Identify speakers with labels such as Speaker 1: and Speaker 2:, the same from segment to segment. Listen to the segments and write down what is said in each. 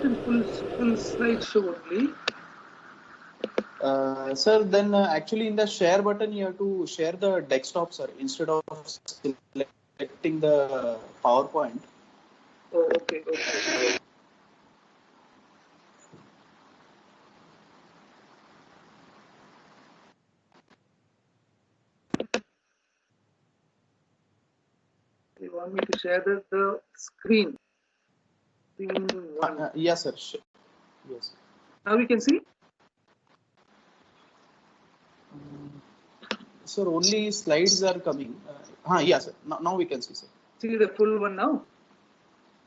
Speaker 1: it in full slideshow only.
Speaker 2: Sir, then actually in the share button you have to share the desktop, sir, instead of selecting the PowerPoint.
Speaker 1: Oh, okay. You want me to share the screen? Screen one.
Speaker 2: Yes, sir. Yes.
Speaker 1: Now we can see.
Speaker 2: Sir, only slides are coming. Yes, sir. Now we can see, sir.
Speaker 1: See the full one now?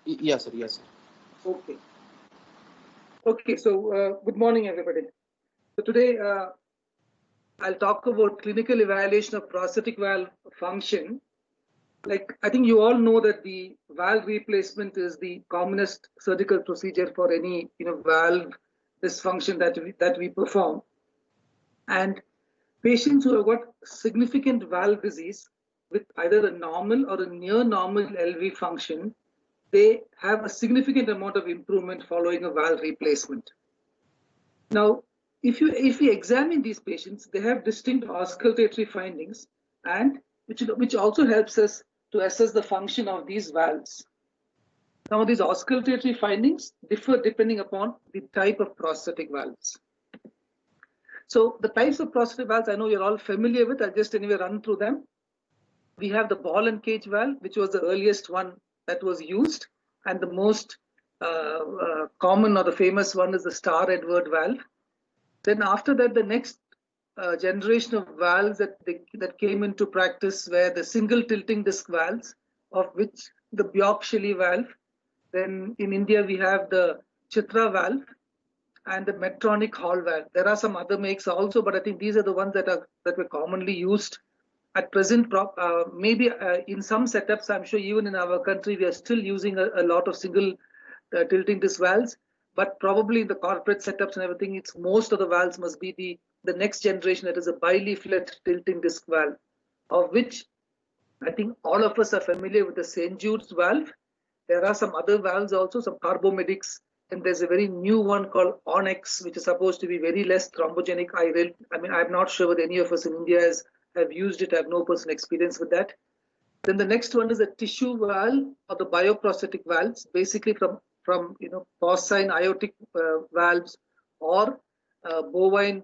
Speaker 2: Yes, sir. Yes, sir.
Speaker 1: Okay. Okay, so good morning, everybody. So today I'll talk about clinical evaluation of prosthetic valve function. Like, I think you all know that the valve replacement is the commonest surgical procedure for any valve dysfunction that we perform. And patients who have got significant valve disease with either a normal or a near normal LV function, they have a significant amount of improvement following a valve replacement. Now, if we examine these patients, they have distinct auscultatory findings, and which also helps us to assess the function of these valves. Now, these auscultatory findings differ depending upon the type of prosthetic valves. So the types of prosthetic valves I know you're all familiar with. I'll just anyway run through them. We have the ball and cage valve, which was the earliest one that was used, and the most common or the famous one is the Starr-Edward valve. Then after that, the next generation of valves that came into practice were the single tilting disc valves, of which the Bjork-Shelley valve. Then in India, we have the Chitra valve and the Medtronic Hall valve. There are some other makes also, but I think these are the ones that were commonly used at present. Maybe in some setups, I'm sure even in our country, we are still using a lot of single tilting disc valves. But probably in the corporate setups and everything, it's most of the valves must be the next generation, that is a bileaflet tilting disc valve, of which I think all of us are familiar with the St. Jude's valve. There are some other valves also, some Carbomedics, and there's a very new one called Onyx, which is supposed to be very less thrombogenic. I'm not sure whether any of us in India have used it. I have no personal experience with that. Then the next one is the tissue valve or the bioprosthetic valves, basically from porcine aortic valves or bovine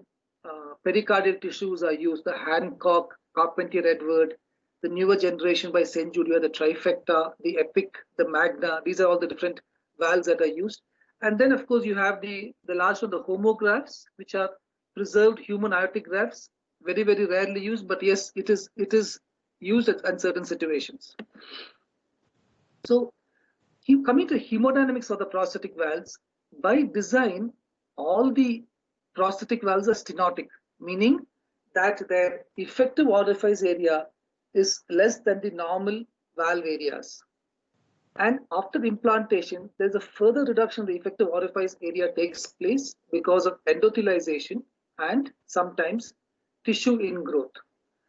Speaker 1: pericardial tissues are used. The Hancock, Carpentier Edward, the newer generation by St. Jude, the Trifecta, the Epic, the Magna. These are all the different valves that are used. And then, of course, you have the last one, the homografts, which are preserved human aortic grafts, very, very rarely used, but yes, it is used in certain situations. So, coming to hemodynamics of the prosthetic valves, by design, all the prosthetic valves are stenotic, meaning that their effective orifice area is less than the normal valve areas. And after implantation, there's a further reduction of the effective orifice area takes place because of endothelization and sometimes tissue ingrowth.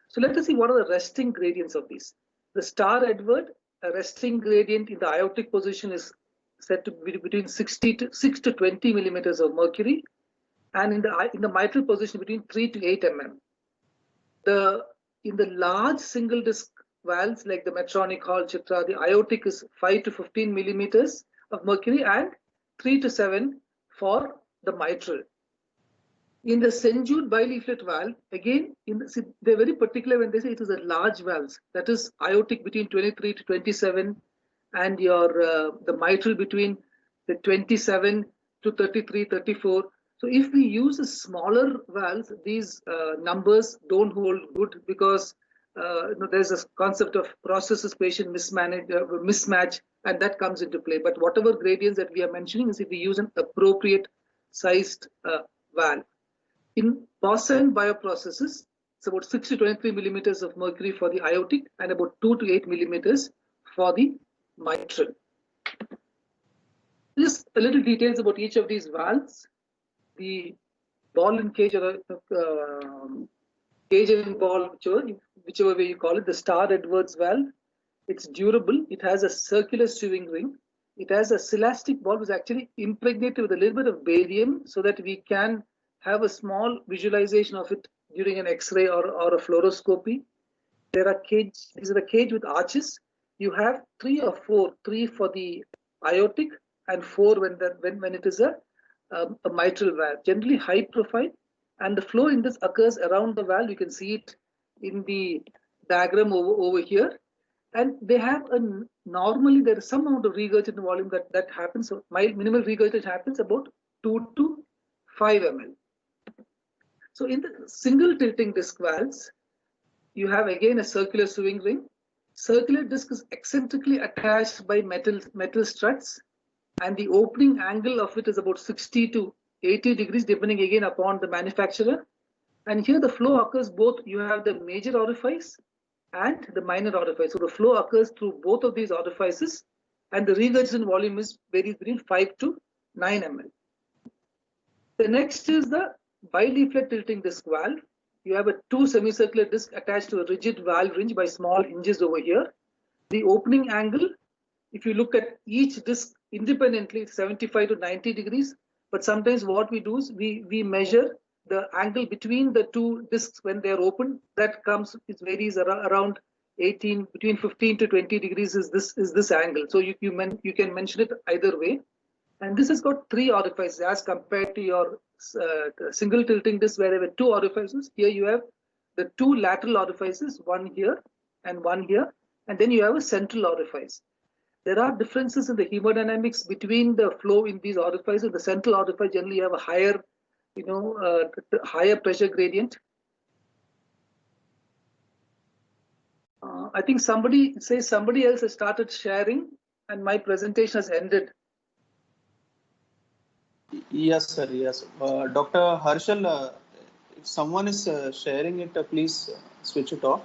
Speaker 1: So let us see what are the resting gradients of these. The Starr-Edward, a resting gradient in the aortic position is said to be between 6 to 20 millimeters of mercury, and in the mitral position between 3 to 8 mm. In the large single disc valves like the Medtronic Hall, Chitra, the aortic is 5 to 15 millimeters of mercury and 3 to 7 for the mitral. In the St. Jude bileaflet valve, again, they're very particular when they say it is a large valves. That is aortic between 23 to 27, and the mitral between the 27 to 33, 34. So if we use a smaller valves, these numbers don't hold good because there's a concept of processes-patient mismatch, and that comes into play. But whatever gradients that we are mentioning is if we use an appropriate sized valve. In porcine bioprocesses, it's about 6 to 23 millimeters of mercury for the aortic and about 2 to 8 millimeters for the mitral. Just a little details about each of these valves. The ball and cage, or cage and ball, whichever way you call it, the Starr-Edwards valve, it's durable. It has a circular sewing ring. it has a celastic ball which is actually impregnated with a little bit of barium so that we can have a small visualization of it during an X-ray or a fluoroscopy. There are these are the cage with arches. You have 3 or 4, 3 for the aortic and 4 when it is a mitral valve, generally high profile, and the flow in this occurs around the valve. You can see it in the diagram over here, and they have normally there is some amount of regurgitation volume that happens. So minimal regurgitation happens about 2 to 5 ml. So in the single tilting disc valves, you have again a circular sewing ring. Circular disc is eccentrically attached by metal struts, and the opening angle of it is about 60 to 80 degrees, depending again upon the manufacturer. And here the flow occurs both, you have the major orifice and the minor orifice. So the flow occurs through both of these orifices, and the regurgitation volume varies between 5 to 9 ml. The next is the bileaflet tilting disc valve. You have a 2 semicircular discs attached to a rigid valve ring by small hinges over here. The opening angle, if you look at each disc independently, it's 75 to 90 degrees. But sometimes what we do is we measure the angle between the 2 discs when they are open. That it varies around between 15 to 20 degrees is this angle. So you can mention it either way. And this has got 3 orifices as compared to your single tilting disc where there were 2 orifices. Here you have the 2 lateral orifices, one here and one here, and then you have a central orifice. There are differences in the hemodynamics between the flow in these orifices. The central orifice generally have a higher, higher pressure gradient. I think somebody else has started sharing, and my presentation has ended.
Speaker 2: Yes, sir. Yes, Dr. Harshal, if someone is sharing it, please switch it off.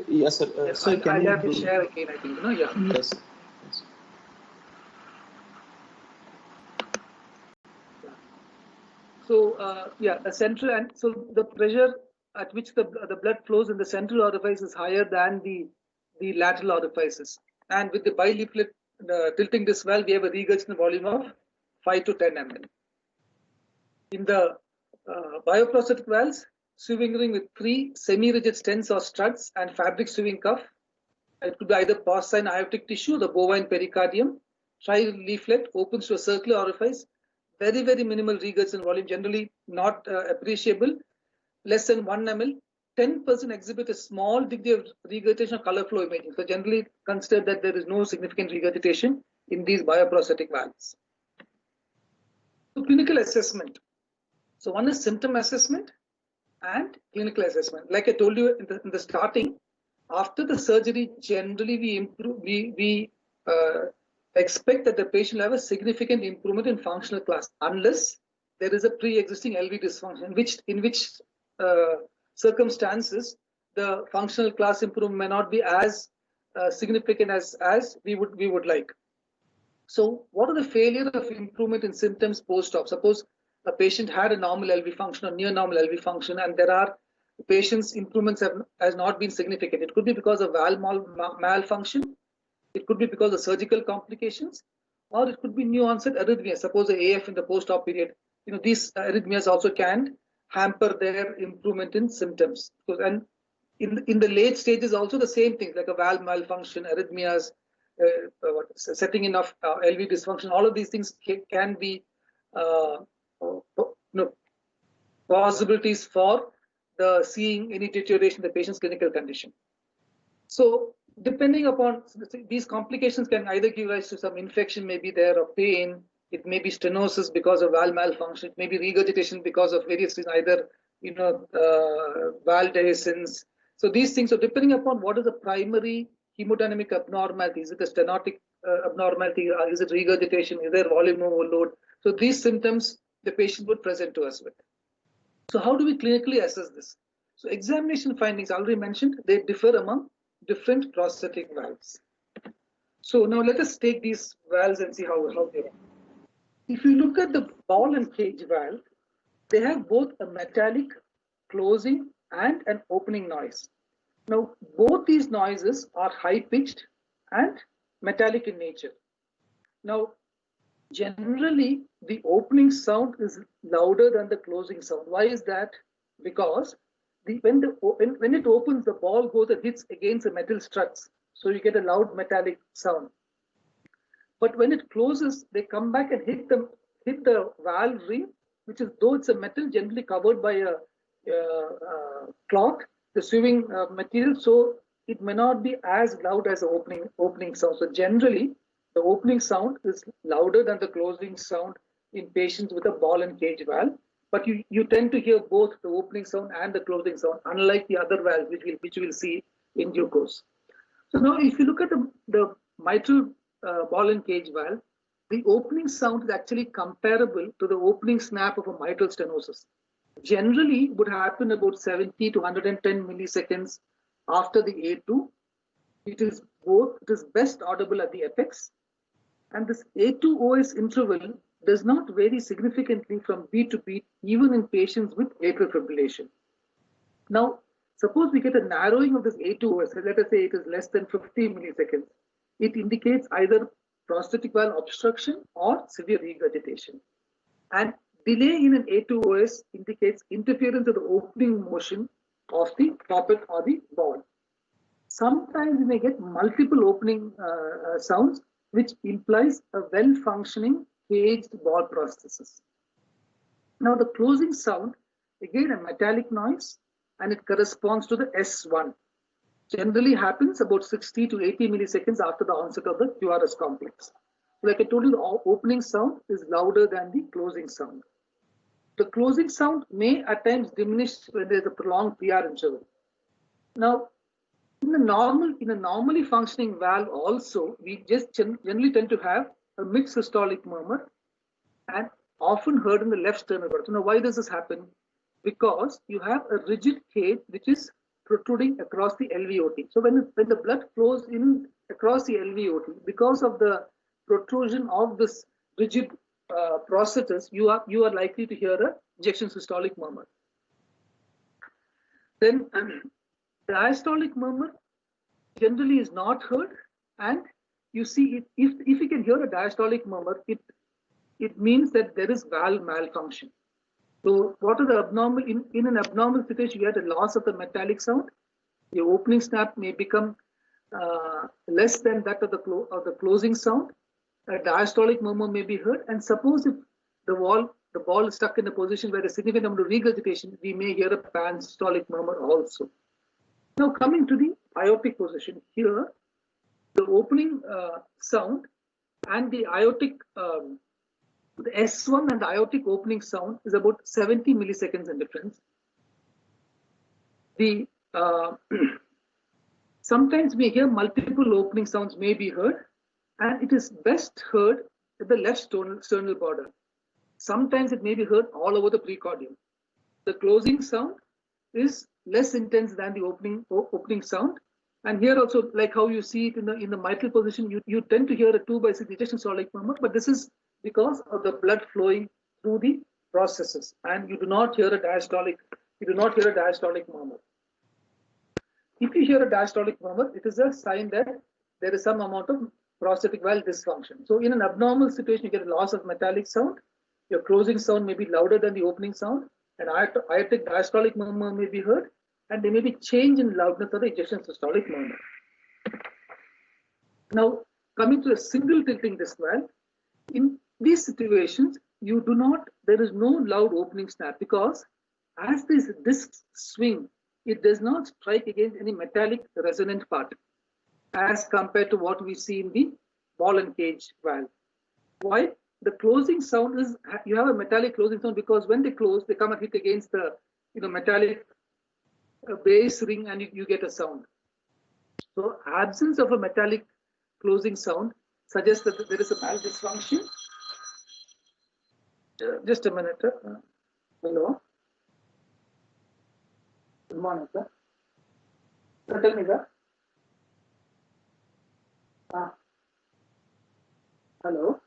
Speaker 2: Yes, sir.
Speaker 1: Yes,
Speaker 2: Sir,
Speaker 1: I'll have to share again, I think. Yeah.
Speaker 2: Yes. Yes.
Speaker 1: So yeah, the central, and so the pressure at which the blood flows in the central orifice is higher than the lateral orifices. And with the bileaflet tilting disc valve, we have a regurgitation volume of 5 to 10 ml. In the bioprosthetic valves, sewing ring with 3 semi-rigid stents or struts and fabric sewing cuff. It could be either porcine aortic tissue, the bovine pericardium. Tri-leaflet opens to a circular orifice. Very, very minimal regurgitation volume, generally not appreciable, less than 1 ml. 10% exhibit a small degree of regurgitation or color flow imaging. So generally consider that there is no significant regurgitation in these bioprosthetic valves. So clinical assessment. So one is symptom assessment and clinical assessment. Like I told you in the starting, after the surgery, generally we expect that the patient will have a significant improvement in functional class, unless there is a pre-existing LV dysfunction, in which circumstances the functional class improvement may not be as significant as we would like. So what are the failure of improvement in symptoms post-op? Suppose a patient had a normal LV function or near normal LV function, and there are patient's improvements has not been significant. It could be because of valve malfunction. It could be because of surgical complications, or it could be new onset arrhythmia. Suppose the AF in the post-op period. These arrhythmias also can hamper their improvement in symptoms. And in the late stages, also the same things like a valve malfunction, arrhythmias, setting in of LV dysfunction. All of these things can be possibilities for seeing any deterioration in the patient's clinical condition. So depending upon these complications can either give rise to some infection, maybe there, or pain. It may be stenosis because of valve malfunction. It may be regurgitation because of various reasons, either valve dehiscence. So these things. So depending upon what is the primary hemodynamic abnormality, is it a stenotic abnormality, or is it regurgitation? Is there volume overload? So these symptoms the patient would present to us with. So how do we clinically assess this? So examination findings, I already mentioned, they differ among different prosthetic valves. So now let us take these valves and see how they are. If you look at the ball and cage valve, they have both a metallic closing and an opening noise. Now, both these noises are high-pitched and metallic in nature. Now, generally, the opening sound is louder than the closing sound. Why is that? Because when it opens, the ball goes and hits against the metal struts. So you get a loud metallic sound. But when it closes, they come back and hit the valve ring, which is, though it's a metal generally covered by a cloth, the sewing material, so it may not be as loud as the opening sound. So generally, the opening sound is louder than the closing sound in patients with a ball and cage valve. But you tend to hear both the opening sound and the closing sound, unlike the other valves, which we'll see in due course. So now, if you look at the mitral ball and cage valve, the opening sound is actually comparable to the opening snap of a mitral stenosis. Generally, would happen about 70 to 110 milliseconds after the A2. It is best audible at the apex, and this A2OS interval does not vary significantly from beat to beat, even in patients with atrial fibrillation. Now, suppose we get a narrowing of this A2OS, let us say it is less than 50 milliseconds. It indicates either prosthetic valve obstruction or severe regurgitation. And delay in an A2OS indicates interference of the opening motion of the poppet or the ball. Sometimes you may get multiple opening sounds, which implies a well-functioning caged ball prosthesis. Now, the closing sound, again a metallic noise, and it corresponds to the S1. Generally happens about 60 to 80 milliseconds after the onset of the QRS complex. Like I told you, the opening sound is louder than the closing sound. The closing sound may at times diminish when there is a prolonged PR interval. Now, in a normally functioning valve also, we just generally tend to have a mixed systolic murmur and often heard in the left sternal buttock. So now, why does this happen? Because you have a rigid cage which is protruding across the LVOT. So when the blood flows in across the LVOT, because of the protrusion of this rigid prosthesis, you are likely to hear a ejection systolic murmur. Then diastolic murmur generally is not heard, and you see if you can hear a diastolic murmur, it means that there is valve malfunction. So what are the abnormal in an abnormal situation? You had a loss of the metallic sound. Your opening snap may become less than that of the closing sound. A diastolic murmur may be heard, and suppose if the ball is stuck in a position where a significant amount of regurgitation, we may hear a panstolic murmur also. Now, coming to the aortic position, here the opening sound and the aortic, the S1 and the aortic opening sound is about 70 milliseconds in difference. The sometimes we hear multiple opening sounds may be heard, and it is best heard at the left sternal border. Sometimes it may be heard all over the precordium. The closing sound is less intense than the opening sound, and here also, like how you see it in the mitral position, you tend to hear a 2/6 ejection systolic murmur, but this is because of the blood flowing through the processes, and you do not hear a diastolic murmur. If you hear a diastolic murmur, it is a sign that there is some amount of prosthetic valve dysfunction. So in an abnormal situation, you get a loss of metallic sound. Your closing sound may be louder than the opening sound, and aortic diastolic murmur may be heard, and there may be change in loudness of the ejection systolic murmur. Now, coming to a single tilting disc valve, in these situations, there is no loud opening snap, because as these discs swing, it does not strike against any metallic resonant part as compared to what we see in the ball and cage valve. Why? The closing sound is, you have a metallic closing sound because when they close, they come and hit against the metallic base ring, and you get a sound. So absence of a metallic closing sound suggests that there is a valve dysfunction. Just a minute. Hello. Good morning, sir. Tell me, sir. Hello.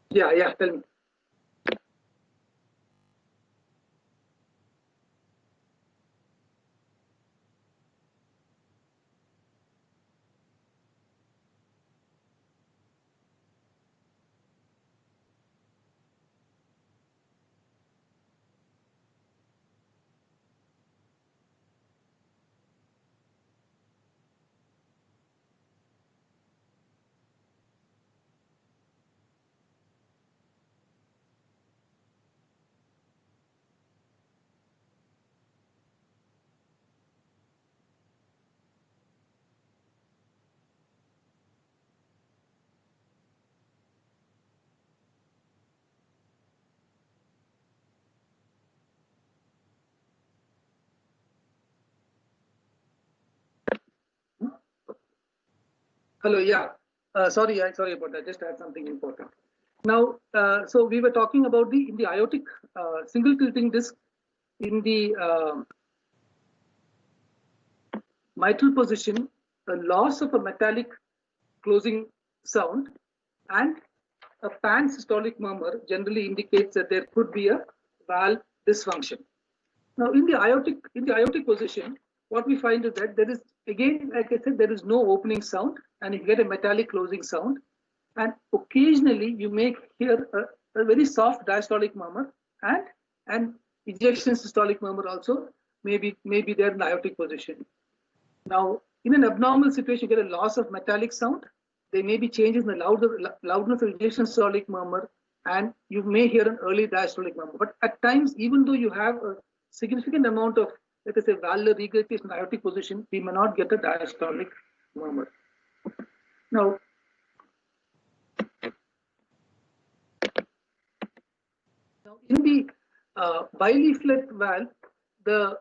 Speaker 1: Yeah, tell me. Hello, yeah. Sorry about that. Just add something important. Now, so we were talking about in the aortic single tilting disc in the mitral position, the loss of a metallic closing sound and a pan-systolic murmur generally indicates that there could be a valve dysfunction. Now, in the aortic position, what we find is that there is, again, like I said, there is no opening sound, and you get a metallic closing sound. And occasionally, you may hear a very soft diastolic murmur, and an ejection systolic murmur also may be there in the aortic position. Now, in an abnormal situation, you get a loss of metallic sound. There may be changes in the loudness of ejection systolic murmur, and you may hear an early diastolic murmur. But at times, even though you have a significant amount of, let us say, valvular regurgitation in the aortic position, we may not get a diastolic murmur. Now, in the bileaflet valve, the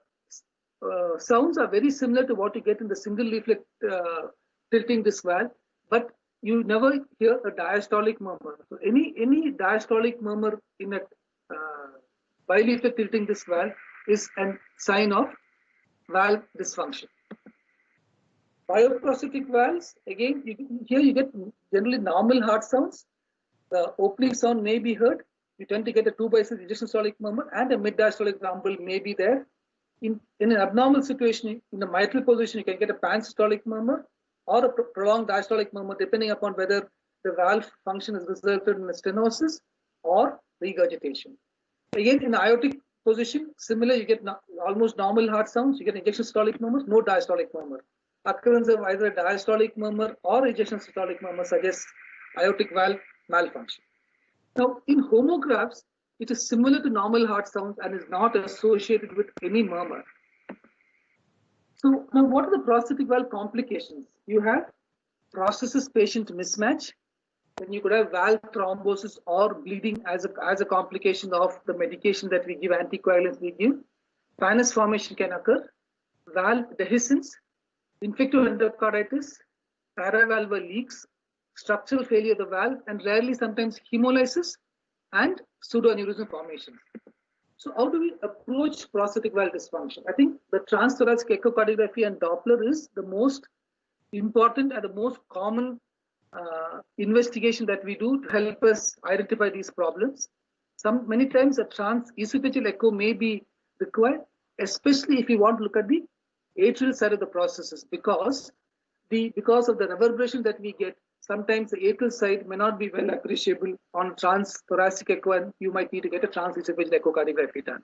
Speaker 1: sounds are very similar to what you get in the single leaflet tilting disc valve, but you never hear a diastolic murmur. So any diastolic murmur in a bileaflet tilting disc valve is a sign of valve dysfunction. Bioprosthetic valves, again, here you get generally normal heart sounds. The opening sound may be heard. You tend to get a 2/6 ejection systolic murmur, and a mid-diastolic rumble may be there. In an abnormal situation, in the mitral position, you can get a pan-systolic murmur or a prolonged diastolic murmur, depending upon whether the valve function is resulted in a stenosis or regurgitation. Again, in the aortic position, similar, you get almost normal heart sounds. You get ejection systolic murmurs, no diastolic murmur. Occurrence of either a diastolic murmur or ejection systolic murmur suggests aortic valve malfunction. Now, in homographs, it is similar to normal heart sounds and is not associated with any murmur. So now, what are the prosthetic valve complications? You have prosthesis-patient mismatch. Then you could have valve thrombosis or bleeding as a complication of the medication that we give, anticoagulants we give. Sinus formation can occur. Valve dehiscence, infective endocarditis, paravalvular leaks, structural failure of the valve, and rarely sometimes hemolysis and pseudoaneurysm formation. So how do we approach prosthetic valve dysfunction? I think the transthoracic echocardiography and Doppler is the most important and the most common investigation that we do to help us identify these problems. Many times a transesophageal echo may be required, especially if you want to look at the atrial side of the processes, because of the reverberation that we get. Sometimes the atrial side may not be well appreciable on transthoracic echo, and you might need to get a transesophageal echocardiography done.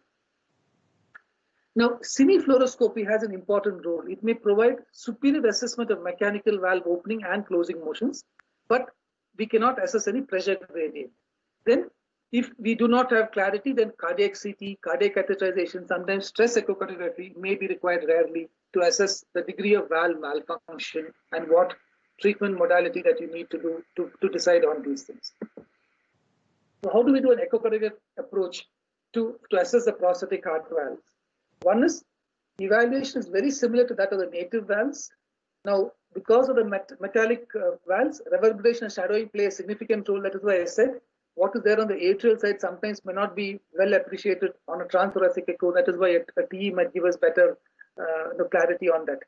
Speaker 1: Now, cine-fluoroscopy has an important role. It may provide superior assessment of mechanical valve opening and closing motions, but we cannot assess any pressure gradient. Then, if we do not have clarity, then cardiac CT, cardiac catheterization, sometimes stress echocardiography may be required rarely to assess the degree of valve malfunction and what treatment modality that you need to do to decide on these things. So how do we do an echocardiographic approach to assess the prosthetic heart valves? One is, evaluation is very similar to that of the native valves. Now, because of the metallic valves, reverberation and shadowing play a significant role. That is why I said what is there on the atrial side sometimes may not be well appreciated on a transthoracic echo. That is why a TE might give us better clarity on that.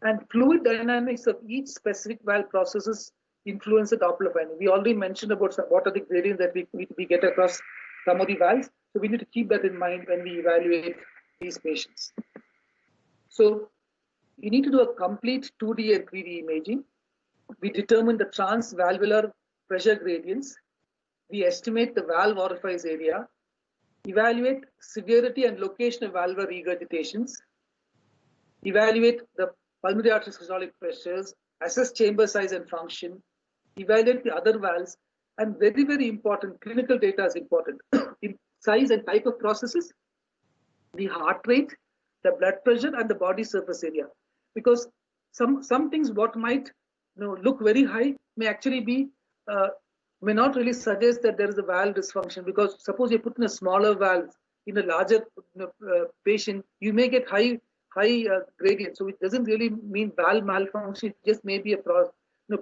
Speaker 1: And fluid dynamics of each specific valve processes influence the Doppler finding. We already mentioned about what are the gradients that we get across some of the valves. So we need to keep that in mind when we evaluate these patients. So you need to do a complete 2D and 3D imaging. We determine the transvalvular pressure gradients. We estimate the valve orifice area, evaluate severity and location of valvular regurgitations, evaluate the pulmonary artery systolic pressures, assess chamber size and function, evaluate the other valves, and very, very important, clinical data is important. In size and type of processes, the heart rate, the blood pressure, and the body surface area. Because some things what might look very high may actually be may not really suggest that there is a valve dysfunction, because suppose you put in a smaller valve in a larger patient, you may get high gradient. So it doesn't really mean valve malfunction. It just may be a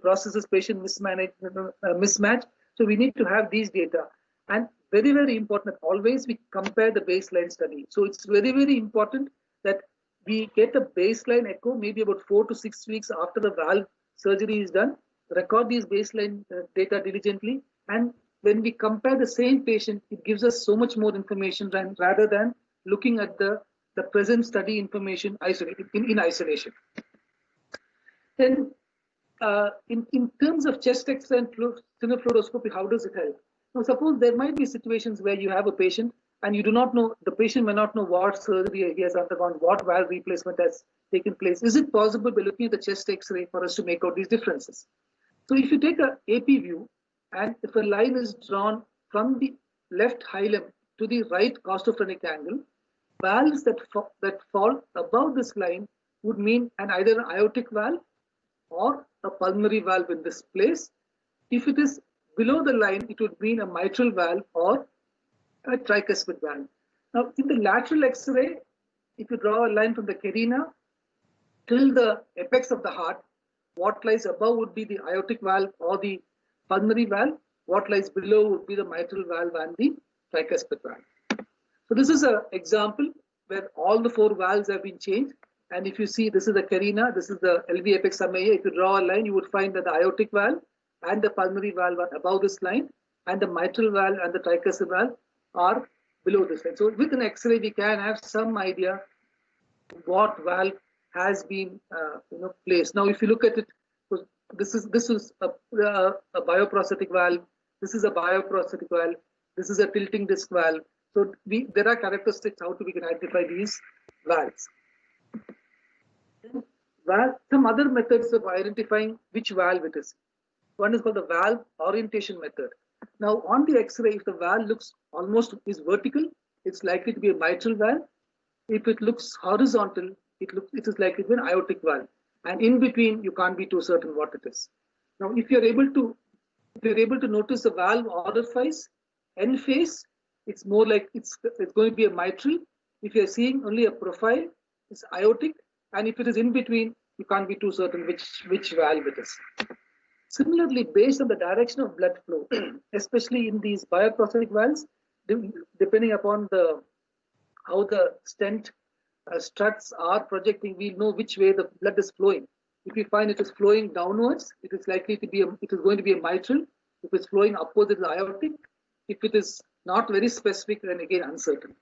Speaker 1: processes patient mismatch. So we need to have these data. And very, very important, always we compare the baseline study. So it's very, very important that we get a baseline echo maybe about 4 to 6 weeks after the valve surgery is done, record these baseline data diligently, and when we compare the same patient, it gives us so much more information rather than looking at the present study information in isolation. Then in terms of chest X-ray and fluoroscopy, how does it help? Now, suppose there might be situations where you have a patient and you do not know, the patient may not know what surgery he has undergone, what valve replacement has taken place. Is it possible by looking at the chest X-ray for us to make out these differences? So if you take an AP view, and if a line is drawn from the left hilum to the right costophrenic angle, valves that fall above this line would mean either an aortic valve or a pulmonary valve in this place. If it is below the line, it would mean a mitral valve or a tricuspid valve. Now, in the lateral X-ray, if you draw a line from the carina till the apex of the heart, what lies above would be the aortic valve or the pulmonary valve. What lies below would be the mitral valve and the tricuspid valve. So this is an example where all the 4 valves have been changed. And if you see, this is the carina, this is the LV apex summaya. If you draw a line, you would find that the aortic valve and the pulmonary valve are above this line, and the mitral valve and the tricuspid valve are below this line. So with an X-ray, we can have some idea what valve has been placed. Now, if you look at it, this is a bioprosthetic valve. This is a bioprosthetic valve. This is a tilting disc valve. So there are characteristics how we can identify these valves. Some other methods of identifying which valve it is. One is called the valve orientation method. Now, on the X-ray, if the valve looks is vertical, it's likely to be a mitral valve. If it looks horizontal, it is likely to be an aortic valve. And in between, you can't be too certain what it is. Now, if you're able to notice the valve orifice, end face, it's more like it's going to be a mitral. If you're seeing only a profile, it's aortic. And if it is in between, you can't be too certain which valve it is. Similarly, based on the direction of blood flow, especially in these bioprosthetic valves, depending upon how the stent struts are projecting, we know which way the blood is flowing. If we find it is flowing downwards, it is likely to be it is going to be a mitral. If it's flowing upwards, it is aortic. If it is not very specific, then again uncertain.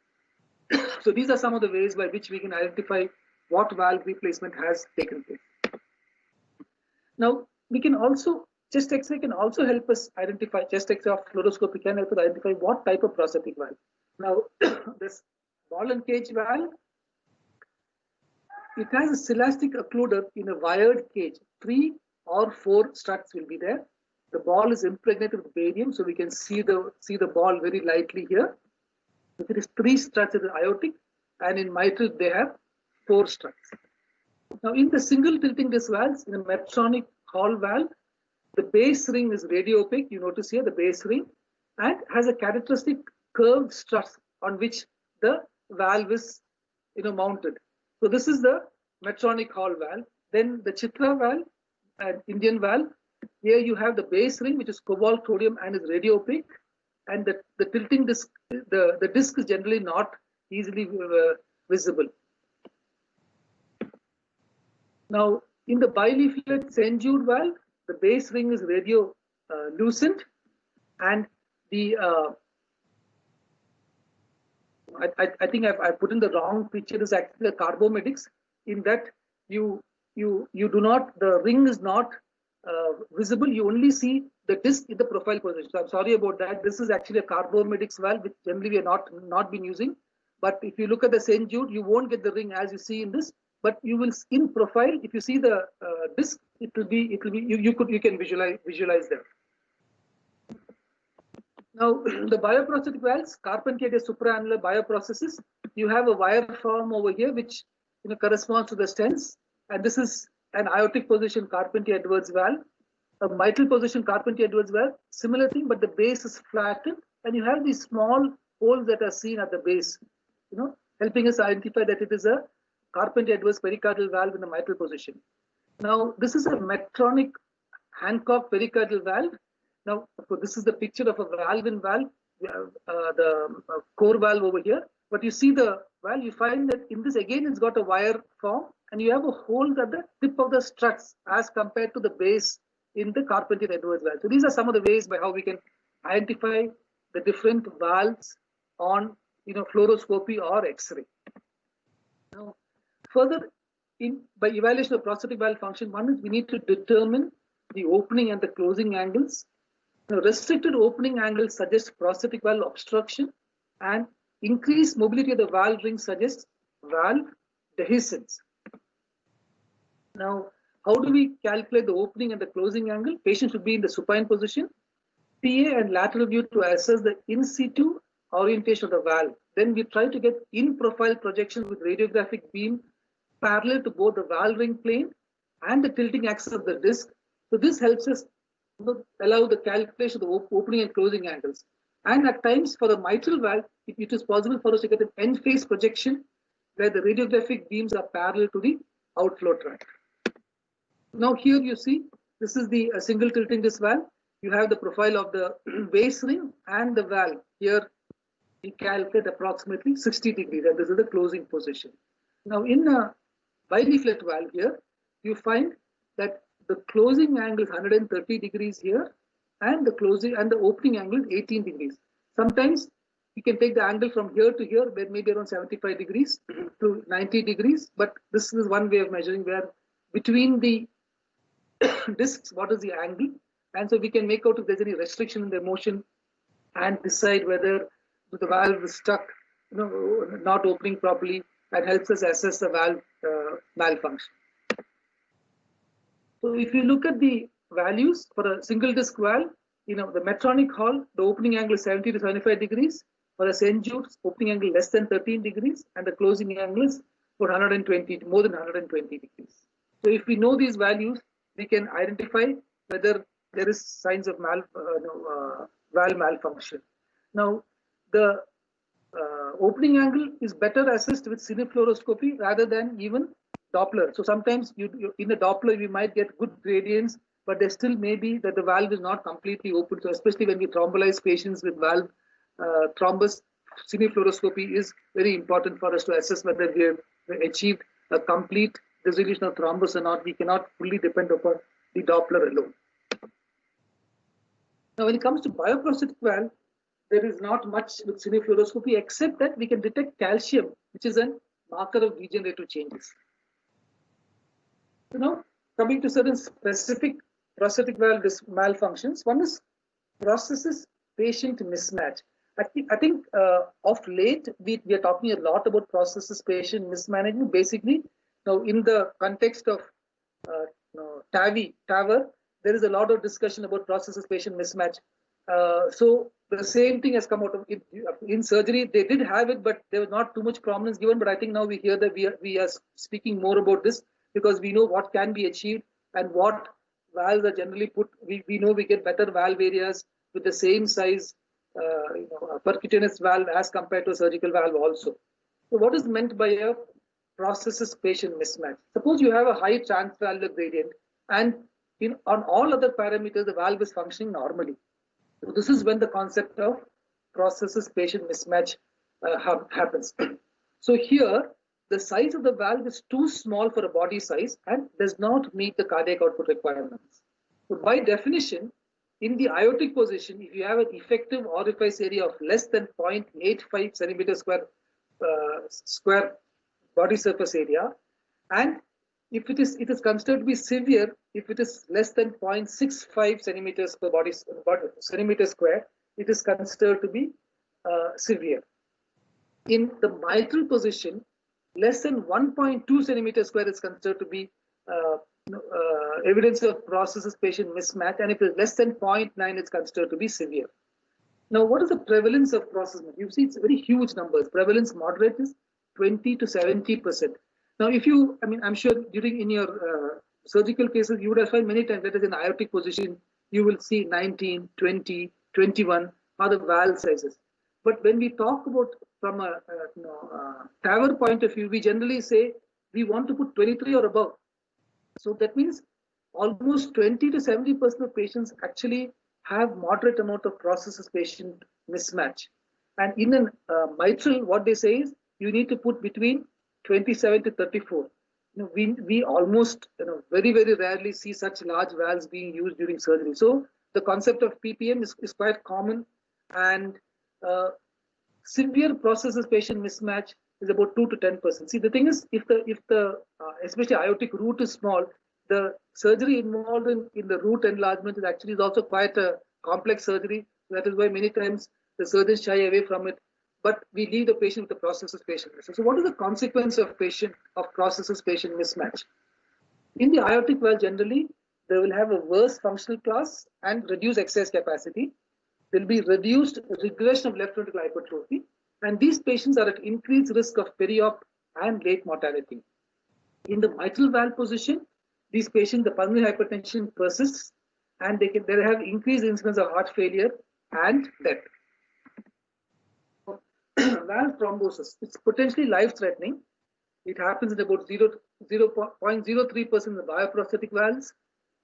Speaker 1: So these are some of the ways by which we can identify what valve replacement has taken place. Now, we can also, chest X-ray can also help us identify, chest X-ray or fluoroscopy can help us identify what type of prosthetic valve. Now, this ball and cage valve, it has a celastic occluder in a wired cage. 3 or 4 struts will be there. The ball is impregnated with barium, so we can see the ball very lightly here. If it is 3 struts, it is aortic, and in mitral they have 4 struts. Now, in the single tilting disc valves, in a Medtronic Hall valve, the base ring is radiopaque. You notice here the base ring, and has a characteristic curved struts on which the valve is mounted. So this is the Medtronic Hall valve. Then the Chitra valve, an Indian valve. Here you have the base ring, which is cobalt rhodium and is radiopaque, and the tilting disc, the disc is generally not easily visible. Now, in the bileaflet St. Jude valve, the base ring is radio lucent, and the I think I put in the wrong picture. Is actually the carbomedics, in that you do not, the ring is not visible. You only see the disc in the profile position. So I'm sorry about that. This is actually a carbomedics valve, which generally we are not been using. But if you look at the St. Jude, you won't get the ring as you see in this. But you will, in profile, if you see the disc, it will be you can visualize them. Now, the bioprosthetic valves, Carpentier supraannular bioprosthesis, you have a wire form over here which corresponds to the stents, and this is an aortic position Carpentier-Edwards valve, a mitral position Carpentier-Edwards valve, similar thing, but the base is flattened, and you have these small holes that are seen at the base, helping us identify that it is a Carpentier-Edwards pericardial valve in the mitral position. Now, this is a Medtronic Hancock pericardial valve. Now, so this is the picture of a valve in valve, the core valve over here. But you see the valve, you find that in this again it's got a wire form, and you have a hole at the tip of the struts as compared to the base in the Carpentier-Edwards valve. So these are some of the ways by how we can identify the different valves on fluoroscopy or X-ray. Now, further, by evaluation of prosthetic valve function, one is we need to determine the opening and the closing angles. Now, restricted opening angles suggest prosthetic valve obstruction, and increased mobility of the valve ring suggests valve dehiscence. Now, how do we calculate the opening and the closing angle? Patient should be in the supine position, PA and lateral view to assess the in situ orientation of the valve. Then we try to get in profile projections with radiographic beam parallel to both the valve ring plane and the tilting axis of the disc. So this helps us allow the calculation of the opening and closing angles. And at times for the mitral valve, it is possible for us to get an end phase projection where the radiographic beams are parallel to the outflow tract. Now here you see, this is the single tilting disc valve. You have the profile of the base ring and the valve. Here we calculate approximately 60 degrees, and this is the closing position. Now in a bileaflet valve here, you find that the closing angle is 130 degrees here, and the closing and the opening angle is 18 degrees. Sometimes you can take the angle from here to here, where maybe around 75 degrees to 90 degrees, but this is one way of measuring where between the discs, what is the angle, and so we can make out if there's any restriction in the motion and decide whether the valve is stuck, not opening properly, and helps us assess the valve malfunction. So if you look at the values for a single disc valve, the Medtronic Hall, the opening angle is 70 to 75 degrees. For a St. Jude's, opening angle less than 13 degrees, and the closing angle is more than 120 degrees. So if we know these values, we can identify whether there is signs of valve malfunction. Now, the opening angle is better assessed with cinefluoroscopy rather than even Doppler. So sometimes in the Doppler we might get good gradients, but there still may be that the valve is not completely open. So especially when we thrombolize patients with valve thrombus, cinefluoroscopy is very important for us to assess whether we have achieved a complete resolution of thrombus or not. We cannot fully depend upon the Doppler alone. Now, when it comes to bioprosthetic valve, there is not much with cinefluoroscopy except that we can detect calcium, which is a marker of degenerative changes. Coming to certain specific prosthetic valve malfunctions, one is prosthesis-patient mismatch. I think of late we are talking a lot about prosthesis-patient mismanagement. Basically, now in the context of TAVR, there is a lot of discussion about prosthesis-patient mismatch. So the same thing has come out of in surgery. They did have it, but there was not too much prominence given. But I think now we hear that we are speaking more about this because we know what can be achieved and what valves are generally put. We know we get better valve areas with the same size percutaneous valve as compared to a surgical valve also. So what is meant by a prosthesis-patient mismatch? Suppose you have a high transvalvular gradient and on all other parameters the valve is functioning normally. So this is when the concept of prosthesis-patient mismatch happens. So here the size of the valve is too small for a body size and does not meet the cardiac output requirements. So by definition, in the aortic position, if you have an effective orifice area of less than 0.85 centimeter square body surface area, and if it is considered to be severe if it is less than 0.65 centimeters per centimeter square, it is considered to be severe. In the mitral position, less than 1.2 centimeters square is considered to be evidence of prosthesis-patient mismatch, and if it is less than 0.9, it's considered to be severe. Now, what is the prevalence of prosthesis? You see, it's very huge numbers. Prevalence moderate is 20 to 70%. Now, I'm sure in your surgical cases, you would have found many times that is in aortic position, you will see 19, 20, 21 are the valve sizes. But when we talk about from a TAVR point of view, we generally say we want to put 23 or above. So that means almost 20 to 70% of patients actually have moderate amount of process-patient mismatch. And in a mitral, what they say is you need to put between 27 to 34. We almost very, very rarely see such large valves being used during surgery. So the concept of PPM is quite common, and severe process-patient mismatch is about 2 to 10%. See, the thing is, if the especially aortic root is small, the surgery involved in the root enlargement is also quite a complex surgery. That is why many times the surgeons shy away from it. But we leave the patient with the process-patient mismatch. So what is the consequence of process-patient mismatch? In the aortic valve, generally, they will have a worse functional class and reduced exercise capacity. There will be reduced regression of left ventricular hypertrophy. And these patients are at increased risk of peri-op and late mortality. In the mitral valve position, these patients, the pulmonary hypertension persists, and they have increased incidence of heart failure and death. Valve thrombosis, it's potentially life-threatening. It happens in about 0.03% in the bioprosthetic valves,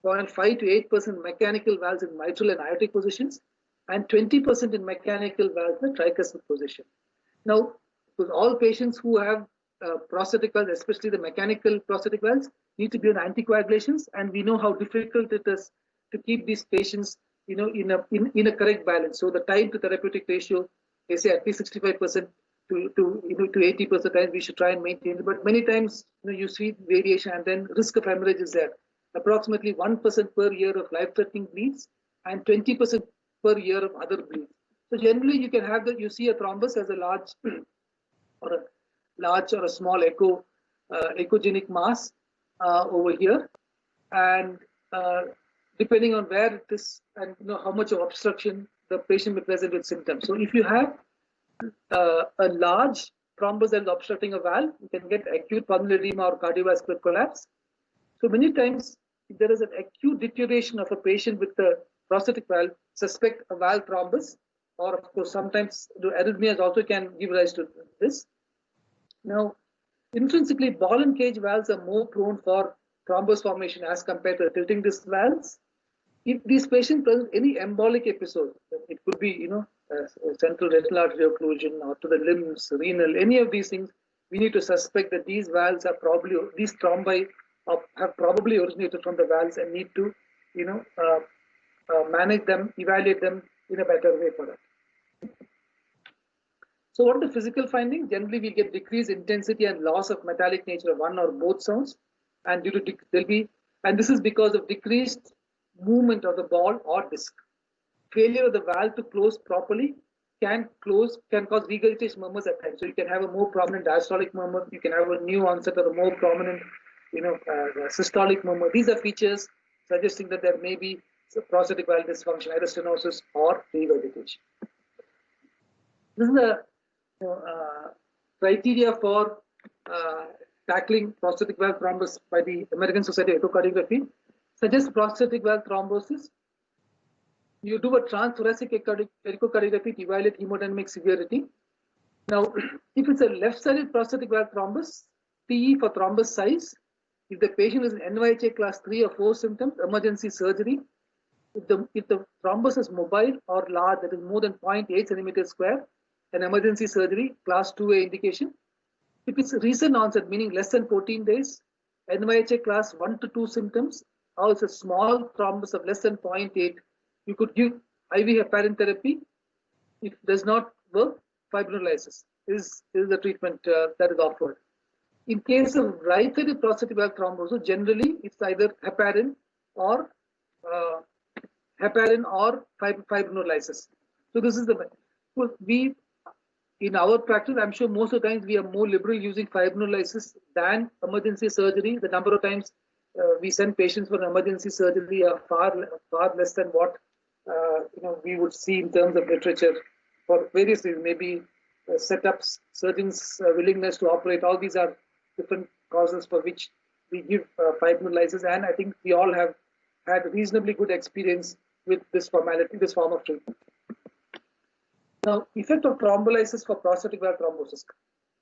Speaker 1: 0.5 to 8% mechanical valves in mitral and aortic positions, and 20% in mechanical valves in the tricuspid position. Now, with all patients who have prosthetic valves, especially the mechanical prosthetic valves, need to be on anticoagulations, and we know how difficult it is to keep these patients, in a correct balance. So the time to therapeutic ratio, they say at least 65% to 80% times we should try and maintain it. But many times, you see variation, and then risk of hemorrhage is there. Approximately 1% per year of life-threatening bleeds, and 20% per year of other bleeds. So generally, you can have you see a thrombus as a large or a small echogenic mass over here, and depending on where it is and how much of obstruction, the patient may present with symptoms. So if you have a large thrombus that is obstructing a valve, you can get acute pulmonary edema or cardiovascular collapse. So many times, if there is an acute deterioration of a patient with the prosthetic valve, suspect a valve thrombus, or of course sometimes the arrhythmias also can give rise to this. Now, intrinsically, ball and cage valves are more prone for thrombus formation as compared to tilting disc valves. If these patients present any embolic episode, it could be central retinal artery occlusion or to the limbs, renal, any of these things, we need to suspect that these valves are probably, these thrombi have probably originated from the valves and need to manage them, evaluate them in a better way for that. So what are the physical findings? Generally, we get decreased intensity and loss of metallic nature of one or both sounds, and due to this is because of decreased movement of the ball or disc. Failure of the valve to close properly can cause regurgitation murmurs at times. So you can have a more prominent diastolic murmur, you can have a new onset or a more prominent systolic murmur. These are features suggesting that there may be prosthetic valve dysfunction, either stenosis or regurgitation. This is the criteria for tackling prosthetic valve thrombus by the American Society of Echocardiography. Suggests prosthetic valve thrombosis. You do a transthoracic echocardiography to evaluate hemodynamic severity. Now, if it's a left-sided prosthetic valve thrombus, TE for thrombus size. If the patient is in NYHA class 3 or 4 symptoms, emergency surgery. If the thrombus is mobile or large, that is more than 0.8 centimeters square, an emergency surgery, class 2A indication. If it's recent onset, meaning less than 14 days, NYHA class 1 to 2 symptoms, or it's a small thrombus of less than 0.8, you could give IV heparin therapy. If it does not work, fibrinolysis is the treatment that is offered. In case of right-sided prosthetic valve thrombosis, generally it's either heparin or fibrinolysis. So this is in our practice, I'm sure most of the times we are more liberal using fibrinolysis than emergency surgery. The number of times we send patients for emergency surgery are far less than what we would see in terms of literature for various reasons. Maybe setups, surgeons' willingness to operate. All these are different causes for which we give fibrinolysis, and I think we all have had reasonably good experience with this form of treatment. Now, effect of thrombolysis for prosthetic valve thrombosis.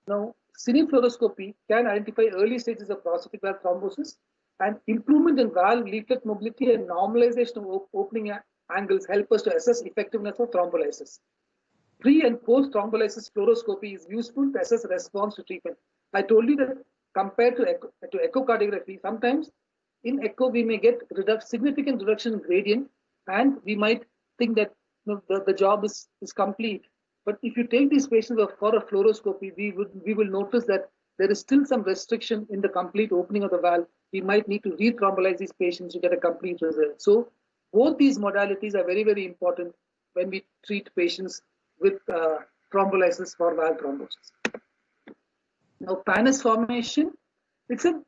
Speaker 1: Now, cine fluoroscopy can identify early stages of prosthetic valve thrombosis And improvement in valve leaflet mobility and normalization of opening angles help us to assess effectiveness of thrombolysis. Pre and post thrombolysis fluoroscopy is useful to assess response to treatment. I told you that compared to echocardiography, sometimes in echo we may get significant reduction in gradient, and we might think that the job is complete. But if you take these patients for a fluoroscopy, we will notice that there is still some restriction in the complete opening of the valve. We might need to re-thrombolize these patients to get a complete result. So both these modalities are very, very important when we treat patients with thrombolysis for valve thrombosis. Now, pannus formation, it's a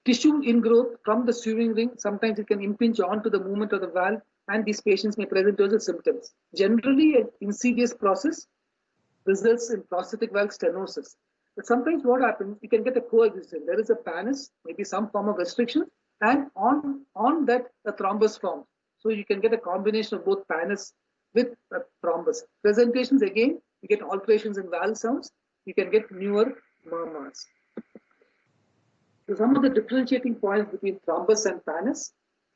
Speaker 1: tissue ingrowth from the sewing ring. Sometimes it can impinge onto the movement of the valve, and these patients may present as symptoms. Generally, an insidious process results in prosthetic valve stenosis. But sometimes what happens, you can get a coexistence. There is a pannus, maybe some form of restriction, and on that a thrombus forms. So you can get a combination of both pannus with a thrombus. Presentations, again, you get alterations in valve sounds. You can get newer murmurs. So some of the differentiating points between thrombus and pannus.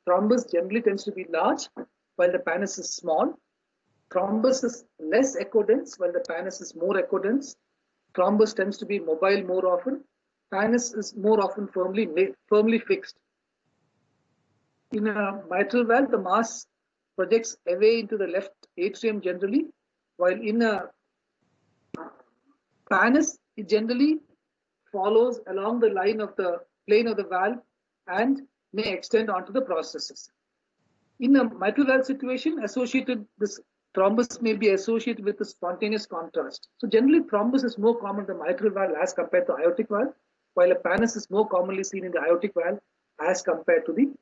Speaker 1: Thrombus generally tends to be large, while the pannus is small. Thrombus is less echo dense, while the pannus is more echo dense. Thrombus tends to be mobile more often. Pannus is more often firmly fixed. In a mitral valve, the mass projects away into the left atrium generally, while in a pannus, it generally follows along the line of the plane of the valve and may extend onto the processes. In a mitral valve situation, this thrombus may be associated with the spontaneous contrast. So generally, thrombus is more common in the mitral valve as compared to aortic valve, while a pannus is more commonly seen in the aortic valve as compared to the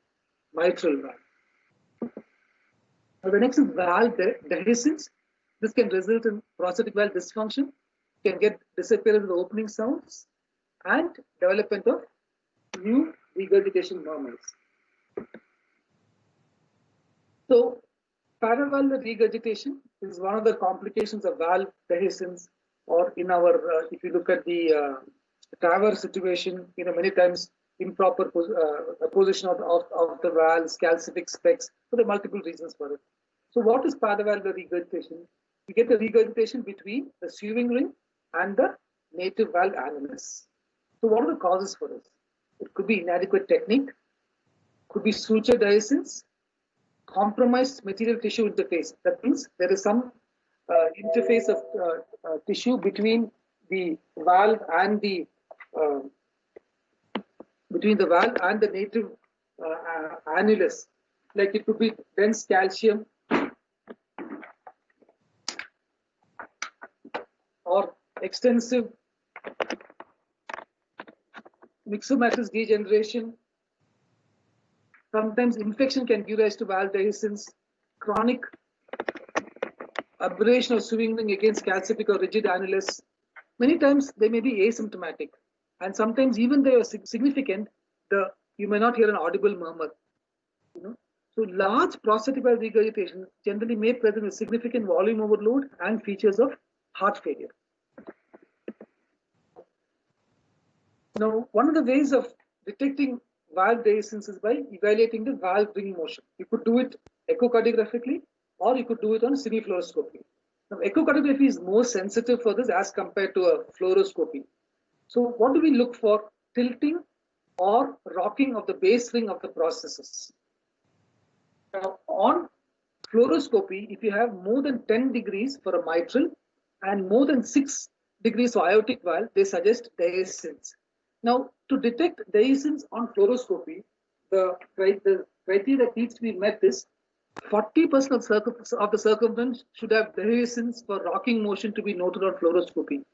Speaker 1: mitral valve. Now, the next is valve dehiscence. This can result in prosthetic valve dysfunction, can get disappearance of the opening sounds, and development of new regurgitation murmurs. So, paravalvular regurgitation is one of the complications of valve dehiscence, or in our, if you look at the TAVR situation, many times improper position of the valves, calcific specs. So there are multiple reasons for it. So what is paravalvular regurgitation? You get the regurgitation between the sewing ring and the native valve annulus. So what are the causes for this? It could be inadequate technique, could be suture dehiscence, compromised material tissue interface. That means there is some interface of tissue between the valve and the native annulus. Like it could be dense calcium or extensive myxomatous degeneration. Sometimes infection can give rise to valve dehiscence, chronic aberration of sewing ring against calcific or rigid annulus. Many times they may be asymptomatic, and sometimes even they are significant, you may not hear an audible murmur. So large prosthetic valve regurgitation generally may present with significant volume overload and features of heart failure. Now, one of the ways of detecting valve dehiscence is by evaluating the valve ring motion. You could do it echocardiographically, or you could do it on cinefluoroscopy. Now, echocardiography is more sensitive for this as compared to a fluoroscopy. So what do we look for? Tilting or rocking of the base ring of the processes. Now, on fluoroscopy, if you have more than 10 degrees for a mitral and more than 6 degrees for aortic valve, they suggest dehiscence. Now, to detect dehiscence on fluoroscopy, the criteria that needs to be met is 40% of the circumference should have dehiscence for rocking motion to be noted on fluoroscopy.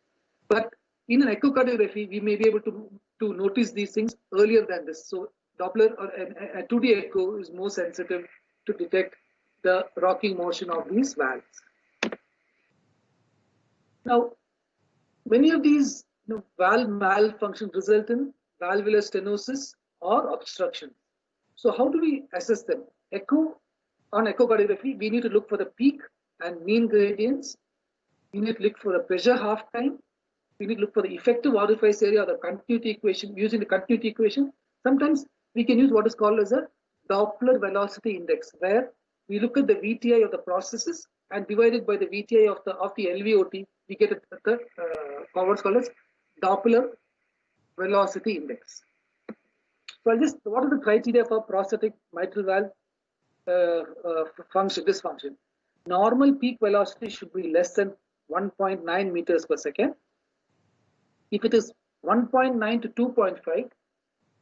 Speaker 1: But in an echocardiography, we may be able to notice these things earlier than this. So Doppler or a 2D echo is more sensitive to detect the rocking motion of these valves. Now, many of these valve malfunctions result in valvular stenosis or obstruction. So how do we assess them? On echocardiography, we need to look for the peak and mean gradients. We need to look for the pressure half time. We need to look for the effective orifice area or the continuity equation. Using the continuity equation, Sometimes we can use what is called as a Doppler velocity index, where we look at the VTI of the processes and divide it by the VTI of the LVOT. We get what's called as Doppler velocity index. So what are the criteria for prosthetic mitral valve dysfunction? Normal peak velocity should be less than 1.9 meters per second. If it is 1.9 to 2.5,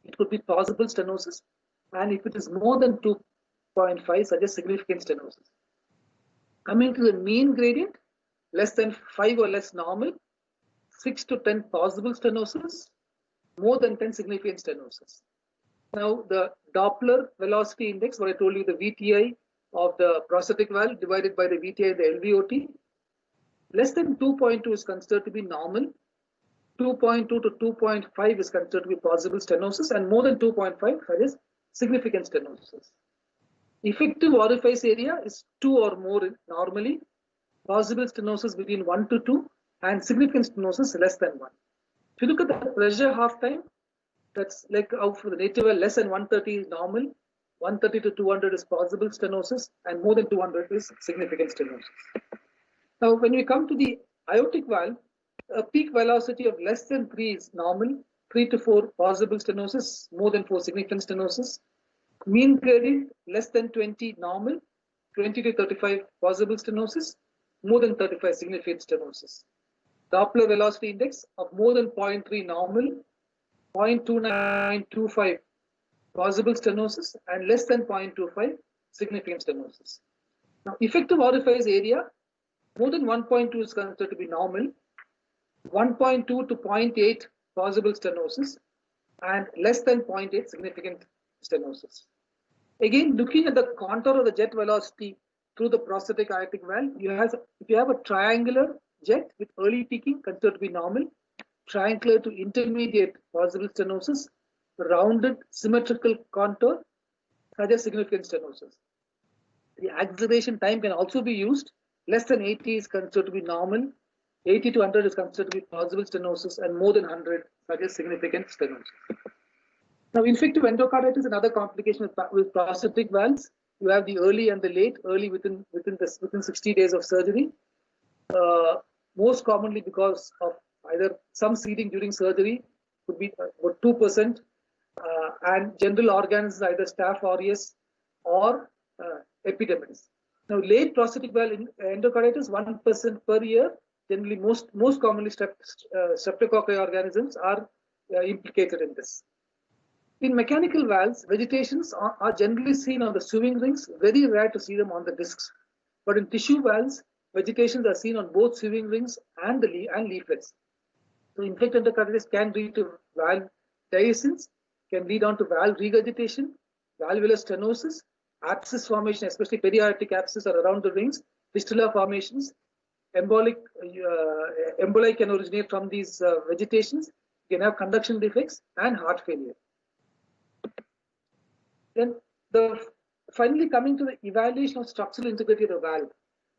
Speaker 1: it could be plausible stenosis. And if it is more than 2.5, suggests significant stenosis. Coming to the mean gradient, less than 5 or less normal, 6 to 10 plausible stenosis, more than 10 significant stenosis. Now, the Doppler velocity index, what I told you, the VTI of the prosthetic valve divided by the VTI of the LVOT, less than 2.2 is considered to be normal, 2.2 to 2.5 is considered to be plausible stenosis, and more than 2.5 is significant stenosis. Effective orifice area is 2 or more normally, plausible stenosis between 1 to 2, and significant stenosis less than 1. If you look at the pressure half time, that's like out for the native valve, less than 130 is normal, 130 to 200 is plausible stenosis, and more than 200 is significant stenosis. Now, when we come to the aortic valve, a peak velocity of less than 3 is normal, 3 to 4 plausible stenosis, more than 4 significant stenosis. Mean gradient less than 20 normal, 20 to 35 plausible stenosis, more than 35 significant stenosis. Doppler velocity index of more than 0.3 normal, 0.2925 plausible stenosis, and less than 0.25 significant stenosis. Now, effective orifice area, more than 1.2 is considered to be normal, 1.2 to 0.8 plausible stenosis, and less than 0.8 significant stenosis. Again, looking at the contour of the jet velocity through the prosthetic aortic valve, if you have a triangular jet with early peaking, considered to be normal, triangular to intermediate plausible stenosis, rounded symmetrical contour, suggests significant stenosis. The acceleration time can also be used. Less than 80 is considered to be normal, 80 to 100 is considered to be plausible stenosis, and more than 100 suggests significant stenosis. Now, infective endocarditis is another complication with prosthetic valves. You have the early and the late, early within 60 days of surgery. Most commonly because of either some seeding during surgery, could be about 2%, and general organs, either staph aureus or epidermis. Now, late prosthetic valve endocarditis, 1% per year. Generally, most commonly streptococci organisms are implicated in this. In mechanical valves, vegetations are generally seen on the sewing rings, very rare to see them on the discs. But in tissue valves, vegetations are seen on both sewing rings and leaflets. So, infected endocarditis can lead to valve dehiscence, can lead on to valve regurgitation, valvular stenosis, abscess formation, especially periaortic abscess or around the rings, fistula formations. Emboli can originate from these vegetations. You can have conduction defects and heart failure. Then finally coming to the evaluation of structural integrity of the valve.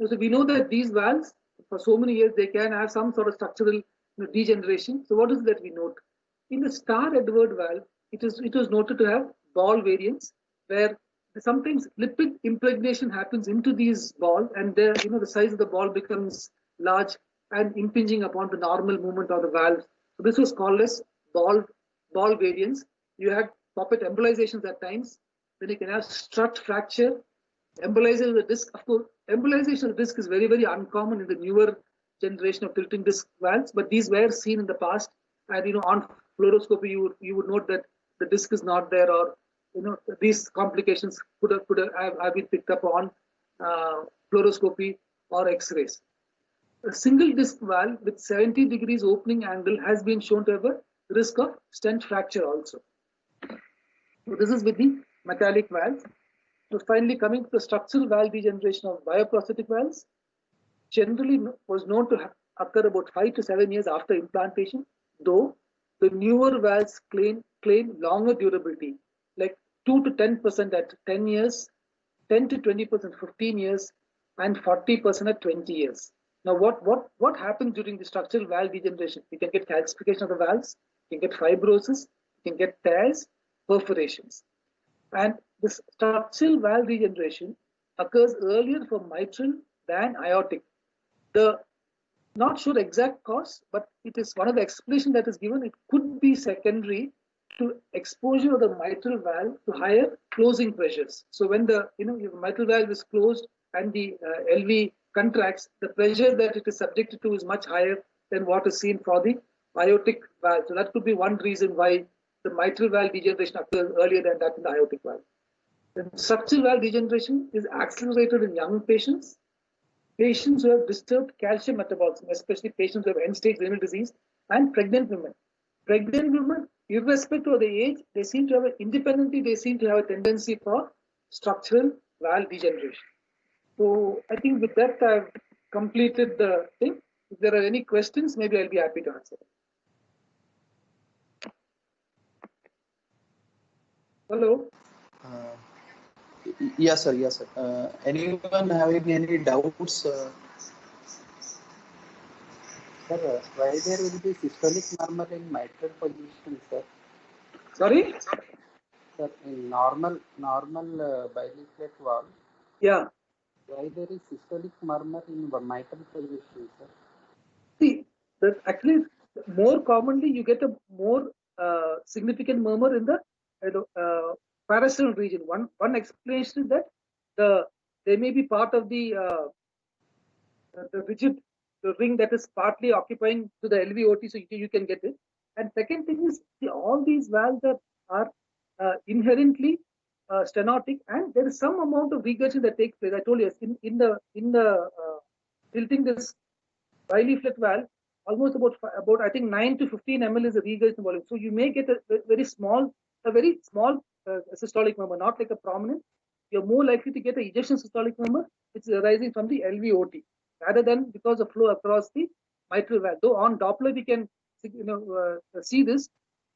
Speaker 1: So we know that these valves, for so many years, they can have some sort of structural degeneration. So what is that we note? In the Starr-Edward valve, it was noted to have ball variants where sometimes lipid impregnation happens into these balls, and the size of the ball becomes large and impinging upon the normal movement of the valve. So this was called as ball variants. You had poppet embolizations at times. Then you can have strut fracture, embolization of the disc. Of course, embolization of the disc is very, very uncommon in the newer generation of tilting disc valves, but these were seen in the past. And on fluoroscopy, you would note that the disc is not there, or these complications could have been picked up on fluoroscopy or X-rays. A single disc valve with 70 degrees opening angle has been shown to have a risk of stent fracture also. So this is with the metallic valves. So finally, coming to the structural valve degeneration of bioprosthetic valves, generally was known to occur about 5 to 7 years after implantation, though the newer valves claim longer durability, like 2 to 10% at 10 years, 10 to 20% 15 years, and 40% at 20 years. Now, what happens during the structural valve degeneration? You can get calcification of the valves, you can get fibrosis, you can get tears, perforations. And this structural valve degeneration occurs earlier for mitral than aortic. The not sure exact cause, but it is one of the explanations that is given. It could be secondary to exposure of the mitral valve to higher closing pressures. So when the your mitral valve is closed and the LV contracts, the pressure that it is subjected to is much higher than what is seen for the aortic valve. So that could be one reason why the mitral valve degeneration occurs earlier than that in the aortic valve. The structural valve degeneration is accelerated in young patients, patients who have disturbed calcium metabolism, especially patients who have end-stage renal disease, and pregnant women. Pregnant women, irrespective of the age, they seem to have independently, they seem to have a tendency for structural valve degeneration. So I think with that, I've completed the thing. If there are any questions, maybe I'll be happy to answer. Hello.
Speaker 2: Yes, sir. Yes, sir. Anyone having any doubts?
Speaker 3: Sir, why there will be systolic murmur in mitral position, sir?
Speaker 1: Sorry?
Speaker 3: Sir, in normal bileaflet valve,
Speaker 1: Yeah.
Speaker 3: why there is systolic murmur in the mitral position, sir?
Speaker 1: See, actually, more commonly you get a more significant murmur in the parasternal region. One explanation is that they may be part of the rigid ring that is partly occupying to the LVOT, so you can get it. And second thing is all these valves are inherently stenotic, and there is some amount of regurgitation that takes place. I told you in the tilting this bileaflet valve, almost about I think 9 to 15 ml is the regurgitation volume. So you may get a very small systolic murmur, not like a prominent. You're more likely to get an ejection systolic murmur, which is arising from the LVOT, rather than because of flow across the mitral valve. Though on Doppler we can see this,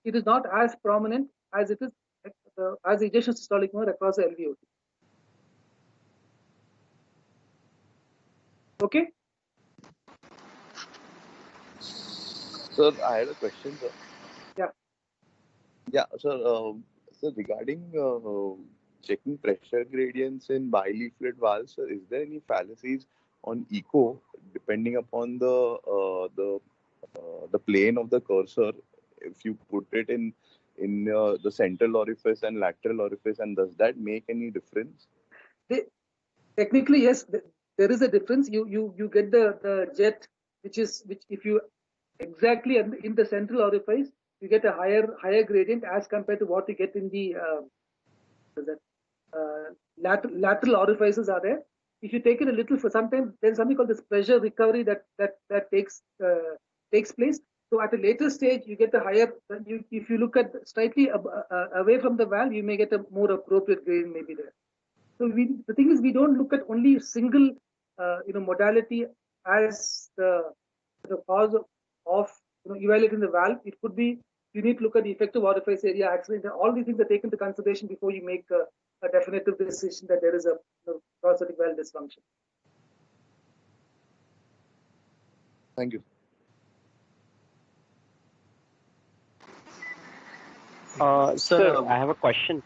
Speaker 1: it is not as prominent as it is as the ejection systolic murmur across the LVOT. Okay.
Speaker 4: Sir, I had a question, sir.
Speaker 1: Yeah.
Speaker 4: Yeah, sir. So regarding checking pressure gradients in bileaflet valves, sir, is there any fallacies on echo depending upon the plane of the cursor? If you put it in the central orifice and lateral orifice, and does that make any difference?
Speaker 1: Technically, yes, there is a difference. You get the jet, which if you exactly in the central orifice, you get a higher gradient as compared to what you get in the lateral orifices are there. If you take it a little for sometimes, there's something called this pressure recovery that takes place. So at a later stage, you get a higher. If you look at slightly away from the valve, you may get a more appropriate gradient maybe there. So the thing is, we don't look at only single modality as the cause of evaluating the valve. It could be you need to look at the effective orifice area, accident. All these things are taken into consideration before you make a definitive decision that there is a prosthetic valve dysfunction.
Speaker 4: Thank you.
Speaker 5: Sir, I have a question.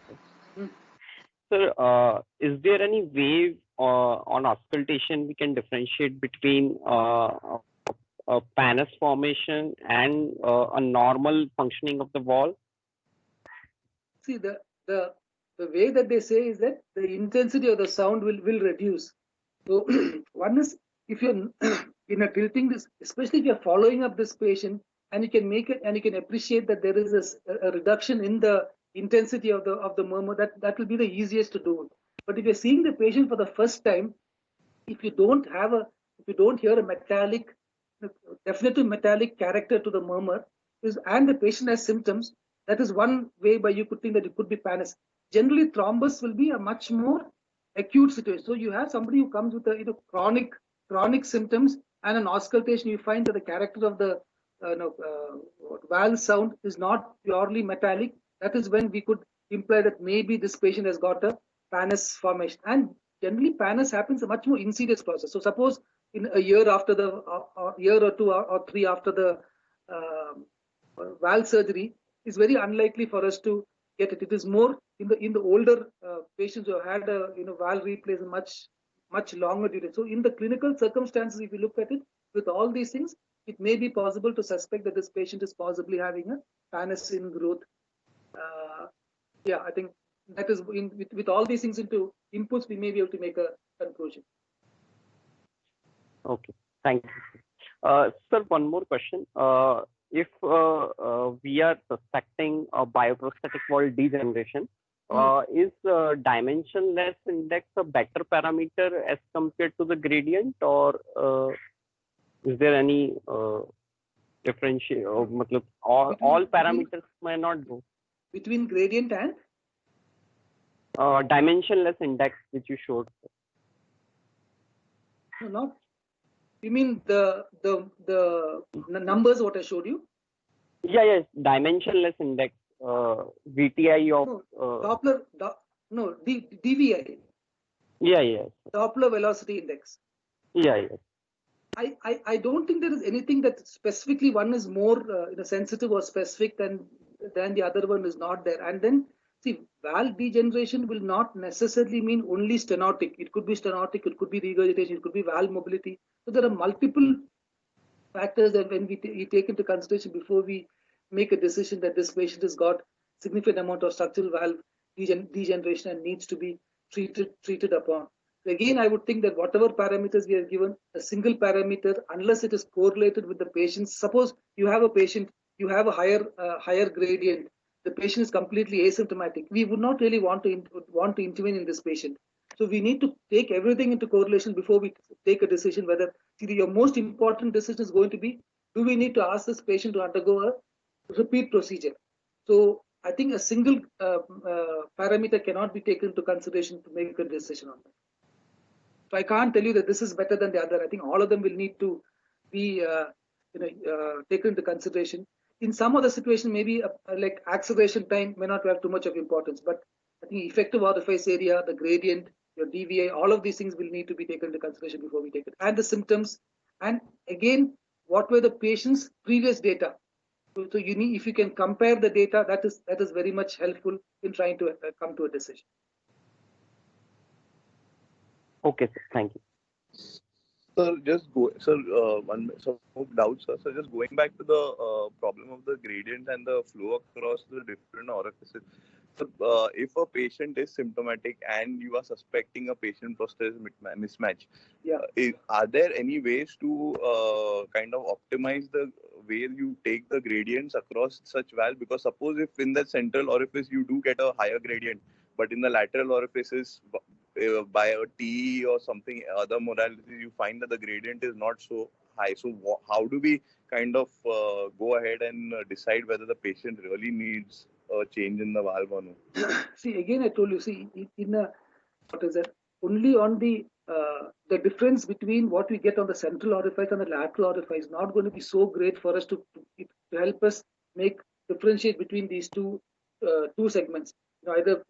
Speaker 5: Sir, is there any way on auscultation we can differentiate between a Panus formation and a normal functioning of the valve?
Speaker 1: See, the way that they say is that the intensity of the sound will reduce. So one is if you're in a tilting this, especially if you're following up this patient, and you can make it and you can appreciate that there is a reduction in the intensity of the murmur, that will be the easiest to do. But if you're seeing the patient for the first time, if you don't hear a metallic, definitive metallic character to the murmur, and the patient has symptoms, that is one way by you could think that it could be Panus. Generally, thrombus will be a much more acute situation. So you have somebody who comes with a chronic symptoms and an auscultation, you find that the character of the valve sound is not purely metallic. That is when we could imply that maybe this patient has got a Panus formation. And generally, Panus happens a much more insidious process. So suppose in a year after year or two or three after the valve surgery, it's very unlikely for us to get it. It is more in the older patients who have had a valve replacement much longer duration. So in the clinical circumstances, if you look at it with all these things, it may be possible to suspect that this patient is possibly having a pannus ingrowth. Yeah, I think that is with all these things into inputs, we may be able to make a conclusion.
Speaker 5: Okay, thank you. Sir, one more question. If we are suspecting a bioprosthetic wall degeneration, is dimensionless index a better parameter as compared to the gradient, or is there any differentiation? All parameters may not go.
Speaker 1: Between gradient and
Speaker 5: dimensionless index, which you showed.
Speaker 1: No, not. You mean the numbers what I showed you?
Speaker 5: Yeah, yes, dimensionless index, VTI of
Speaker 1: Doppler. DVI.
Speaker 5: Yeah, yes.
Speaker 1: Doppler velocity index.
Speaker 5: Yeah, yes.
Speaker 1: I don't think there is anything that specifically one is more sensitive or specific than the other one is not there. And then see, valve degeneration will not necessarily mean only stenotic. It could be stenotic, it could be regurgitation, it could be valve mobility. So there are multiple factors that when we take into consideration before we make a decision that this patient has got significant amount of structural valve degeneration and needs to be treated upon. So again, I would think that whatever parameters we have given, a single parameter, unless it is correlated with the patient. Suppose you have a patient, you have a higher gradient, the patient is completely asymptomatic. We would not really want to intervene in this patient. So we need to take everything into correlation before we take a decision whether, your most important decision is going to be, do we need to ask this patient to undergo a repeat procedure? So I think a single parameter cannot be taken into consideration to make a decision on that. So I can't tell you that this is better than the other. I think all of them will need to be taken into consideration. In some other situation, maybe like acceleration time may not have too much of importance, but I think effective orifice area, the gradient, your DVA, all of these things will need to be taken into consideration before we take it. And the symptoms, and again, what were the patient's previous data? So you need, if you can compare the data, that is very much helpful in trying to come to a decision.
Speaker 5: Okay, sir. Thank you.
Speaker 4: Sir, one doubt, sir. So just going back to the problem of the gradient and the flow across the different orifices. So, if a patient is symptomatic and you are suspecting a patient prosthesis mismatch, are there any ways to kind of optimize the way you take the gradients across such valve? Because suppose if in the central orifice you do get a higher gradient, but in the lateral orifices by a TE or something other modality, you find that the gradient is not so high. So how do we kind of go ahead and decide whether the patient really needs a change in the valve or no?
Speaker 1: See, again, I told you, only on the difference between what we get on the central orifice and the lateral orifice is not going to be so great for us to help us differentiate between these two segments. Either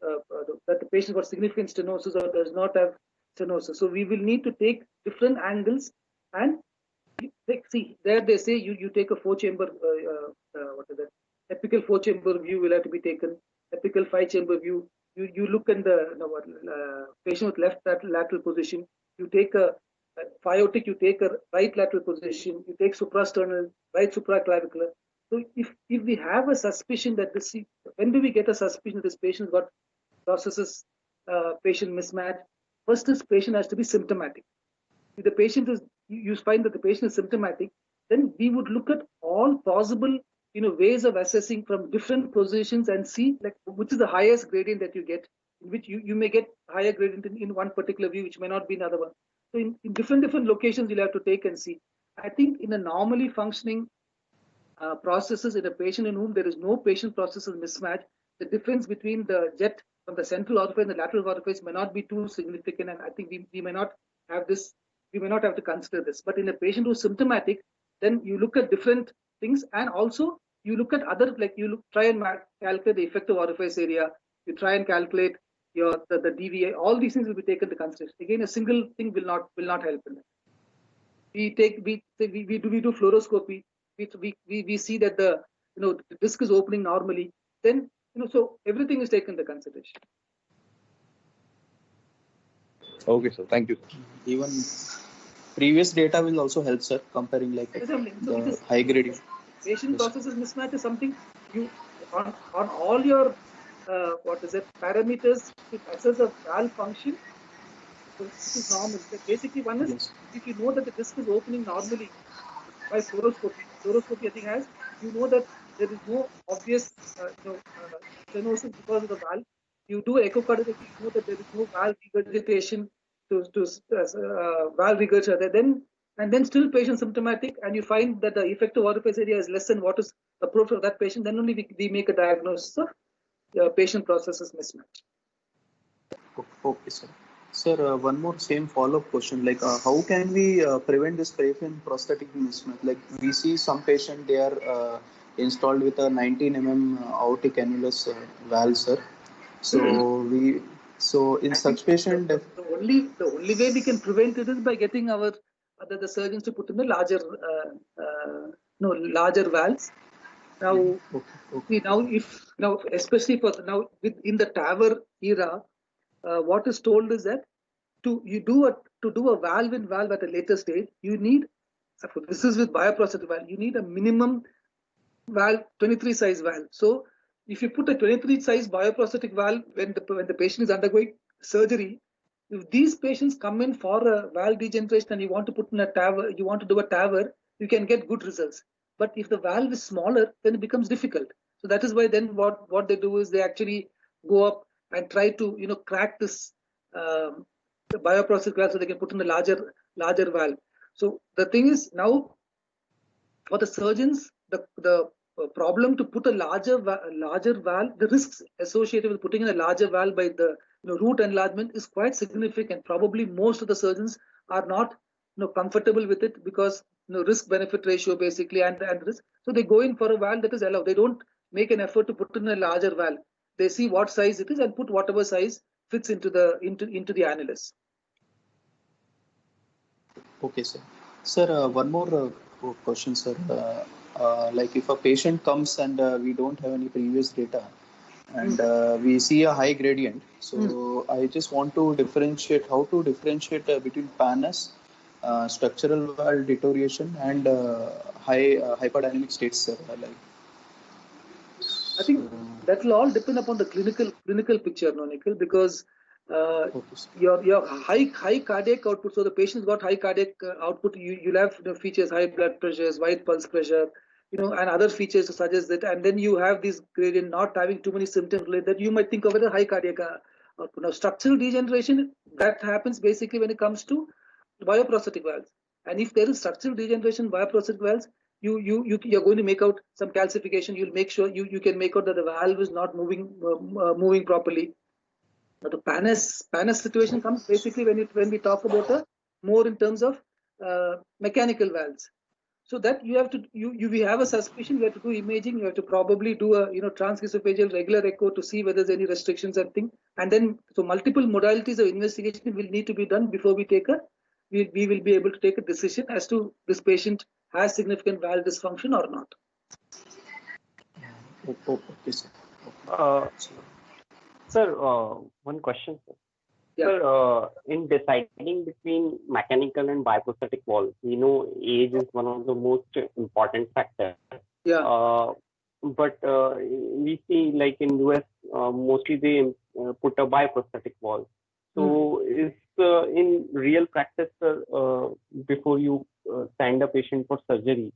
Speaker 1: that the patient got significant stenosis or does not have stenosis. So we will need to take different angles and see, there they say you take a 4-chamber, apical 4-chamber view will have to be taken, apical 5-chamber view. You look in the patient with left lateral position, you take a phiotic, you take a right lateral position, you take suprasternal, right supraclavicular. So if we have a suspicion that when do we get a suspicion that this patient got processes patient mismatch? First, this patient has to be symptomatic. If the patient is, you find that the patient is symptomatic, then we would look at all possible ways of assessing from different positions and see like which is the highest gradient that you get, in which you may get higher gradient in one particular view, which may not be another one. So in different locations, you'll have to take and see. I think in a normally functioning processes in a patient in whom there is no patient processes mismatch, the difference between the jet from the central orifice and the lateral orifice may not be too significant, and I think we may not have this. We may not have to consider this. But in a patient who's symptomatic, then you look at different things, and also you look at other, like you try and calculate the effective orifice area. You try and calculate the DVA. All these things will be taken into consideration. Again, a single thing will not help in that. We do fluoroscopy. We see that the disc is opening normally. Then so everything is taken into consideration.
Speaker 4: Okay, sir. Thank you.
Speaker 2: Even previous data will also help, sir, comparing like
Speaker 1: Exactly. So it
Speaker 2: the
Speaker 1: is
Speaker 2: high gradient.
Speaker 1: patient
Speaker 2: Yes.
Speaker 1: processes mismatch is something you on all your parameters to assess a valve function. So it is normal. Basically, one is
Speaker 2: Yes.
Speaker 1: if you know that the disc is opening normally by fluoroscopy. Fluoroscopy, I think, has that there is no obvious stenosis because of the valve. You do echocardiography, you know that there is no valve regurgitation to valve regurgitation. Then still patient symptomatic, and you find that the effective orifice area is less than what is approved for that patient. Then only we make a diagnosis of patient processes mismatch.
Speaker 2: Okay, sir. Sir, one more same follow-up question. Like, how can we prevent this patient prosthetic mismatch? Like, we see some patient they are installed with a 19 aortic annulus valve, sir. So in such patient,
Speaker 1: the only way we can prevent it is by getting our the surgeons to put in the larger larger valves. Now,
Speaker 2: okay.
Speaker 1: now especially for now in the TAVR era, what is told is that to do a valve in valve at a later stage, you need, this is with bioprosthetic valve, you need a minimum valve 23 size valve. So if you put a 23 size bioprosthetic valve when the patient is undergoing surgery, if these patients come in for a valve degeneration and you want to put in a TAVR, you want to do a TAVR, you can get good results. But if the valve is smaller, then it becomes difficult. So that is why then what they do is they actually go up and try to crack this the bioprosthetic valve so they can put in a larger valve. So the thing is now for the surgeons, the problem to put a larger valve, the risks associated with putting in a larger valve by the root enlargement is quite significant. Probably most of the surgeons are not comfortable with it because risk benefit ratio basically and risk. So they go in for a valve that is allowed. They don't make an effort to put in a larger valve. They see what size it is and put whatever size fits into the annulus.
Speaker 2: Okay, sir. Sir, one more question, sir. Like if a patient comes and we don't have any previous data and we see a high gradient, so I just want to differentiate how to differentiate between PANAS, structural valve deterioration, and high hyperdynamic states, sir.
Speaker 1: I think that will all depend upon the clinical picture, no, Nikhil, because your high cardiac output. So the patient's got high cardiac output. You'll have features, high blood pressures, wide pulse pressure, and other features to suggest that. And then you have this gradient not having too many symptoms that you might think of as a high cardiac output. Now, structural degeneration that happens basically when it comes to bioprosthetic valves. And if there is structural degeneration bioprosthetic valves, you're going to make out some calcification. You'll make sure you can make out that the valve is not moving properly. Now the PANAS situation comes basically when we talk about more in terms of mechanical valves. So that you have to we have a suspicion. We have to do imaging. You have to probably do a transesophageal regular echo to see whether there's any restrictions and thing. And then so multiple modalities of investigation will need to be done before we will be able to take a decision as to this patient has significant valve dysfunction or not.
Speaker 2: Okay, sir.
Speaker 5: Sir, one question, sir.
Speaker 1: Yeah.
Speaker 5: Sir, in deciding between mechanical and bioprosthetic valve, we know age is one of the most important factors.
Speaker 1: Yeah.
Speaker 5: But we see like in US, mostly they put a bioprosthetic valve. So is in real practice, before you send a patient for surgery,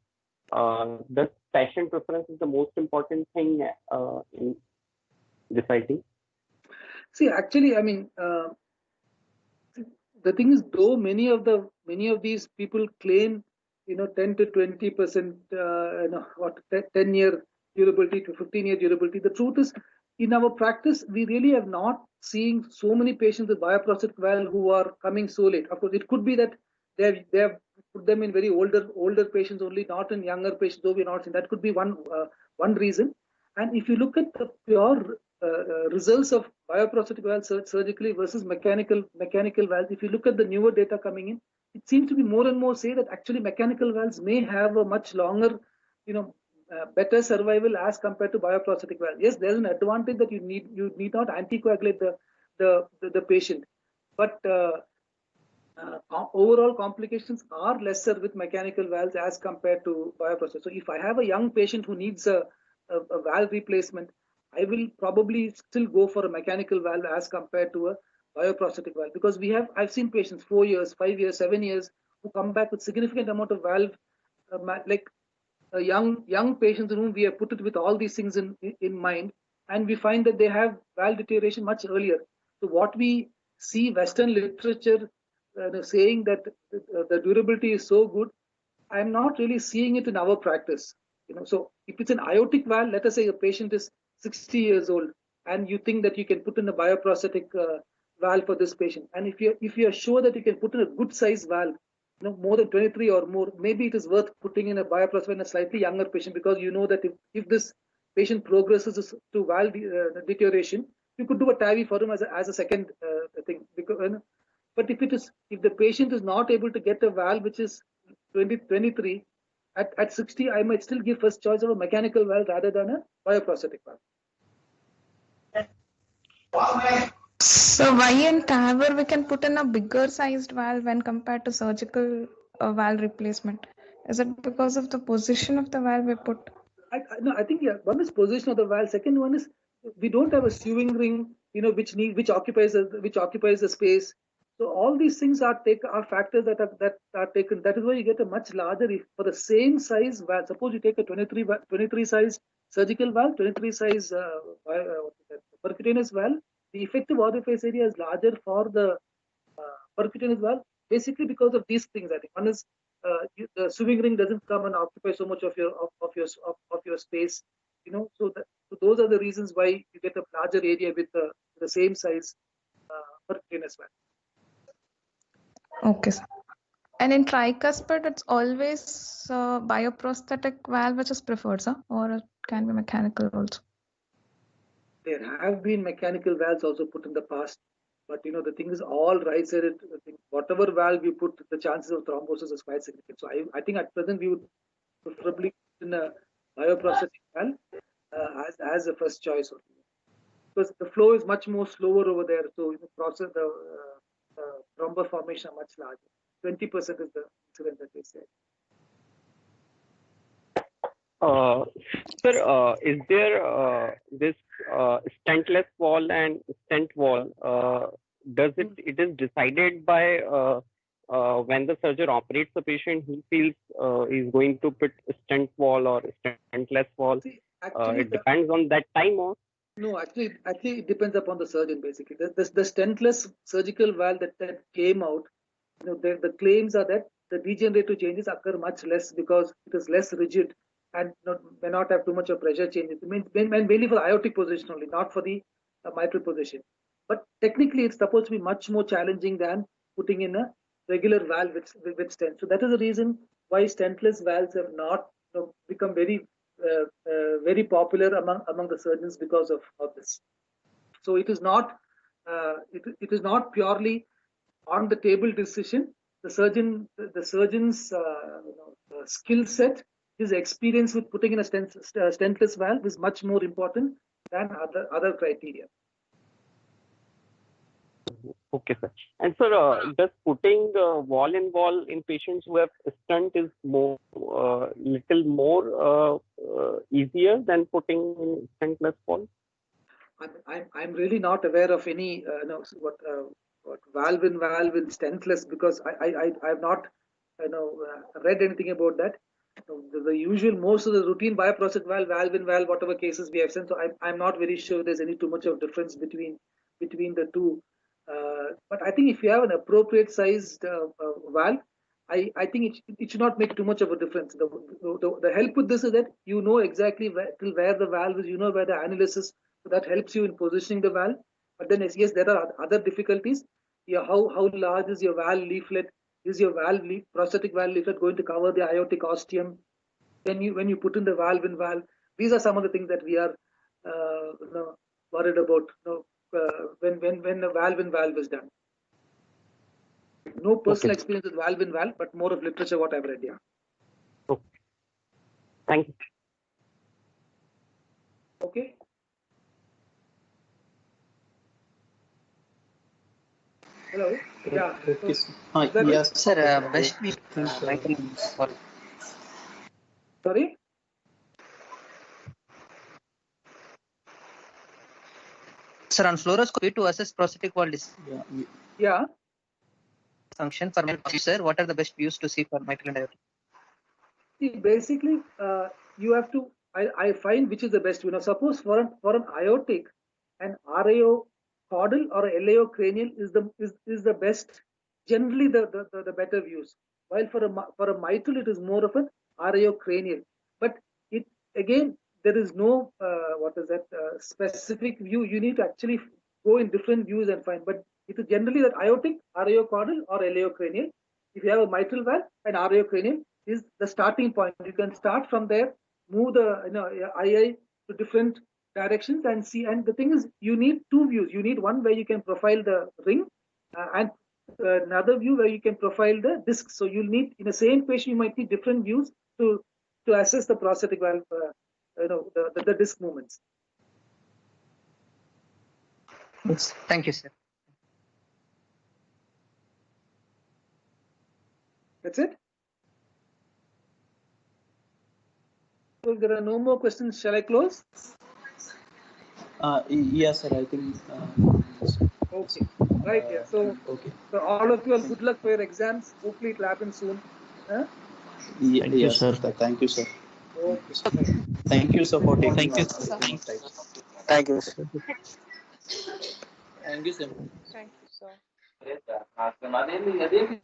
Speaker 5: does patient preference is the most important thing in deciding?
Speaker 1: See, actually, I mean, the thing is, though many of these people claim 10 to 20%, 10-year durability to 15-year durability. The truth is, in our practice, we really have not seen so many patients with bioprosthetic valve who are coming so late. Of course, it could be that they have put them in very older patients only, not in younger patients. Though we're not seeing that could be one reason. And if you look at the pure results of bioprosthetic valve surgically versus mechanical valves, if you look at the newer data coming in, it seems to be more and more say that actually mechanical valves may have a much longer, better survival as compared to bioprosthetic valve. Yes, there's an advantage that you need not anticoagulate the patient, but overall complications are lesser with mechanical valves as compared to bioprosthetic. So if I have a young patient who needs a valve replacement, I will probably still go for a mechanical valve as compared to a bioprosthetic valve, because I've seen patients 4 years, 5 years, 7 years who come back with significant amount of valve, like young patients in whom we have put it with all these things in mind, and we find that they have valve deterioration much earlier. So what we see Western literature saying that the durability is so good, I'm not really seeing it in our practice. So if it's an aortic valve, let us say a patient is 60 years old, and you think that you can put in a bioprosthetic valve for this patient, and if you are sure that you can put in a good size valve, more than 23 or more, maybe it is worth putting in a bioprosthetic in a slightly younger patient, because you know that if this patient progresses to valve deterioration, you could do a TAVI for him as a second thing. But if the patient is not able to get a valve which is 23, at 60, I might still give first choice of a mechanical valve rather than a bioprosthetic valve.
Speaker 6: So why in TAVR we can put in a bigger sized valve when compared to surgical valve replacement? Is it because of the position of the valve we put?
Speaker 1: I think one is position of the valve. Second one is we don't have a sewing ring, which occupies the space. So all these things are factors that are taken. That is why you get a much larger, for the same size valve. Suppose you take a 23 size surgical valve, 23 size percutaneous valve. The effective orifice area is larger for the percutaneous valve, basically because of these things. I think one is the sewing ring doesn't come and occupy so much of your space. So those are the reasons why you get a larger area with the same size percutaneous valve.
Speaker 6: Okay, sir. And in tricuspid, it's always bioprosthetic valve which is preferred, sir, or it can be mechanical also.
Speaker 1: There have been mechanical valves also put in the past, but the thing is, all right-sided. Whatever valve you put, the chances of thrombosis is quite significant. So I think at present we would preferably put in a bioprosthetic valve as a first choice, because the flow is much more slower over there. So the thrombo formation are much larger. 20% is the incidence that they say.
Speaker 5: Sir, is there this stentless wall and stent wall? It is decided by when the surgeon operates the patient, he feels he's going to put a stent wall or stentless wall.
Speaker 1: See, actually,
Speaker 5: it depends on that time, or
Speaker 1: no? Actually, it depends upon the surgeon. Basically, the stentless surgical valve that came out, the claims are that the degenerative changes occur much less because it is less rigid and may not have too much of pressure changes. Mainly for the aortic position only, not for the mitral position. But technically, it's supposed to be much more challenging than putting in a regular valve with stent. So that is the reason why stentless valves have not become very very popular among the surgeons because of this. So it is not purely on the table decision. The surgeon's skill set, his experience with putting in a stentless valve is much more important than other criteria.
Speaker 5: Okay, sir. And sir, does putting wall in wall in patients who have stent is little more easier than putting stentless wall?
Speaker 1: I'm really not aware of any what valve in stentless, because I have not read anything about that. The usual, most of the routine bioprosthetic valve in valve, whatever cases we have seen. So I'm not very sure there's any too much of difference between the two. But I think if you have an appropriate sized valve, I think it should not make too much of a difference. The help with this is that you know exactly where the valve is, where the annulus is, so that helps you in positioning the valve. But then yes, there are other difficulties. How large is your valve leaflet? Is your prosthetic valve leaflet going to cover the aortic ostium? When you put in the valve in valve, these are some of the things that we are worried about. When a valve in valve is done. No personal experience with valve in valve, but more of literature what I've read. Yeah.
Speaker 5: Okay. Thank you.
Speaker 1: Okay. Hello. Yeah.
Speaker 2: Okay,
Speaker 1: So,
Speaker 2: sir.
Speaker 1: is that it?
Speaker 2: Yes.
Speaker 3: Sir,
Speaker 2: I
Speaker 3: best
Speaker 2: think,
Speaker 3: Michael.
Speaker 1: Sorry.
Speaker 3: Sir, on fluoroscopy to assess prosthetic wall
Speaker 2: yeah,
Speaker 1: Yeah.
Speaker 3: dysfunction for male, sir, what are the best views to see for mitral and aortic?
Speaker 1: See, basically, you have to. I find which is the best. Suppose for an aortic, an RAO caudal or a LAO cranial is the best. Generally, the better views. While for a mitral, it is more of an RAO cranial. But it again, there is no what is that specific view. You need to actually go in different views and find. But it is generally that aortic, RAO caudal or LAO cranial. If you have a mitral valve and RAO cranial is the starting point. You can start from there, move the II to different directions and see. And the thing is, you need two views. You need one where you can profile the ring, and another view where you can profile the disc. So you'll need in the same patient, you might need different views to assess the prosthetic valve, the disc movements.
Speaker 3: Yes. Thank you, sir.
Speaker 1: That's it. So if there are no more questions, shall I close?
Speaker 2: yes, sir. I think.
Speaker 1: Okay. Right. Yeah. So,
Speaker 2: okay.
Speaker 1: so all of you, all good luck for your exams. Hopefully, it will happen soon. Huh?
Speaker 2: Thank you, sir. Thank you, sir.
Speaker 1: Okay.
Speaker 2: Thank you, sir, for taking
Speaker 6: Thank you,
Speaker 2: our
Speaker 6: sir.
Speaker 2: time.
Speaker 3: Thank you, sir.
Speaker 2: Thank you, sir.
Speaker 6: Thank you, sir.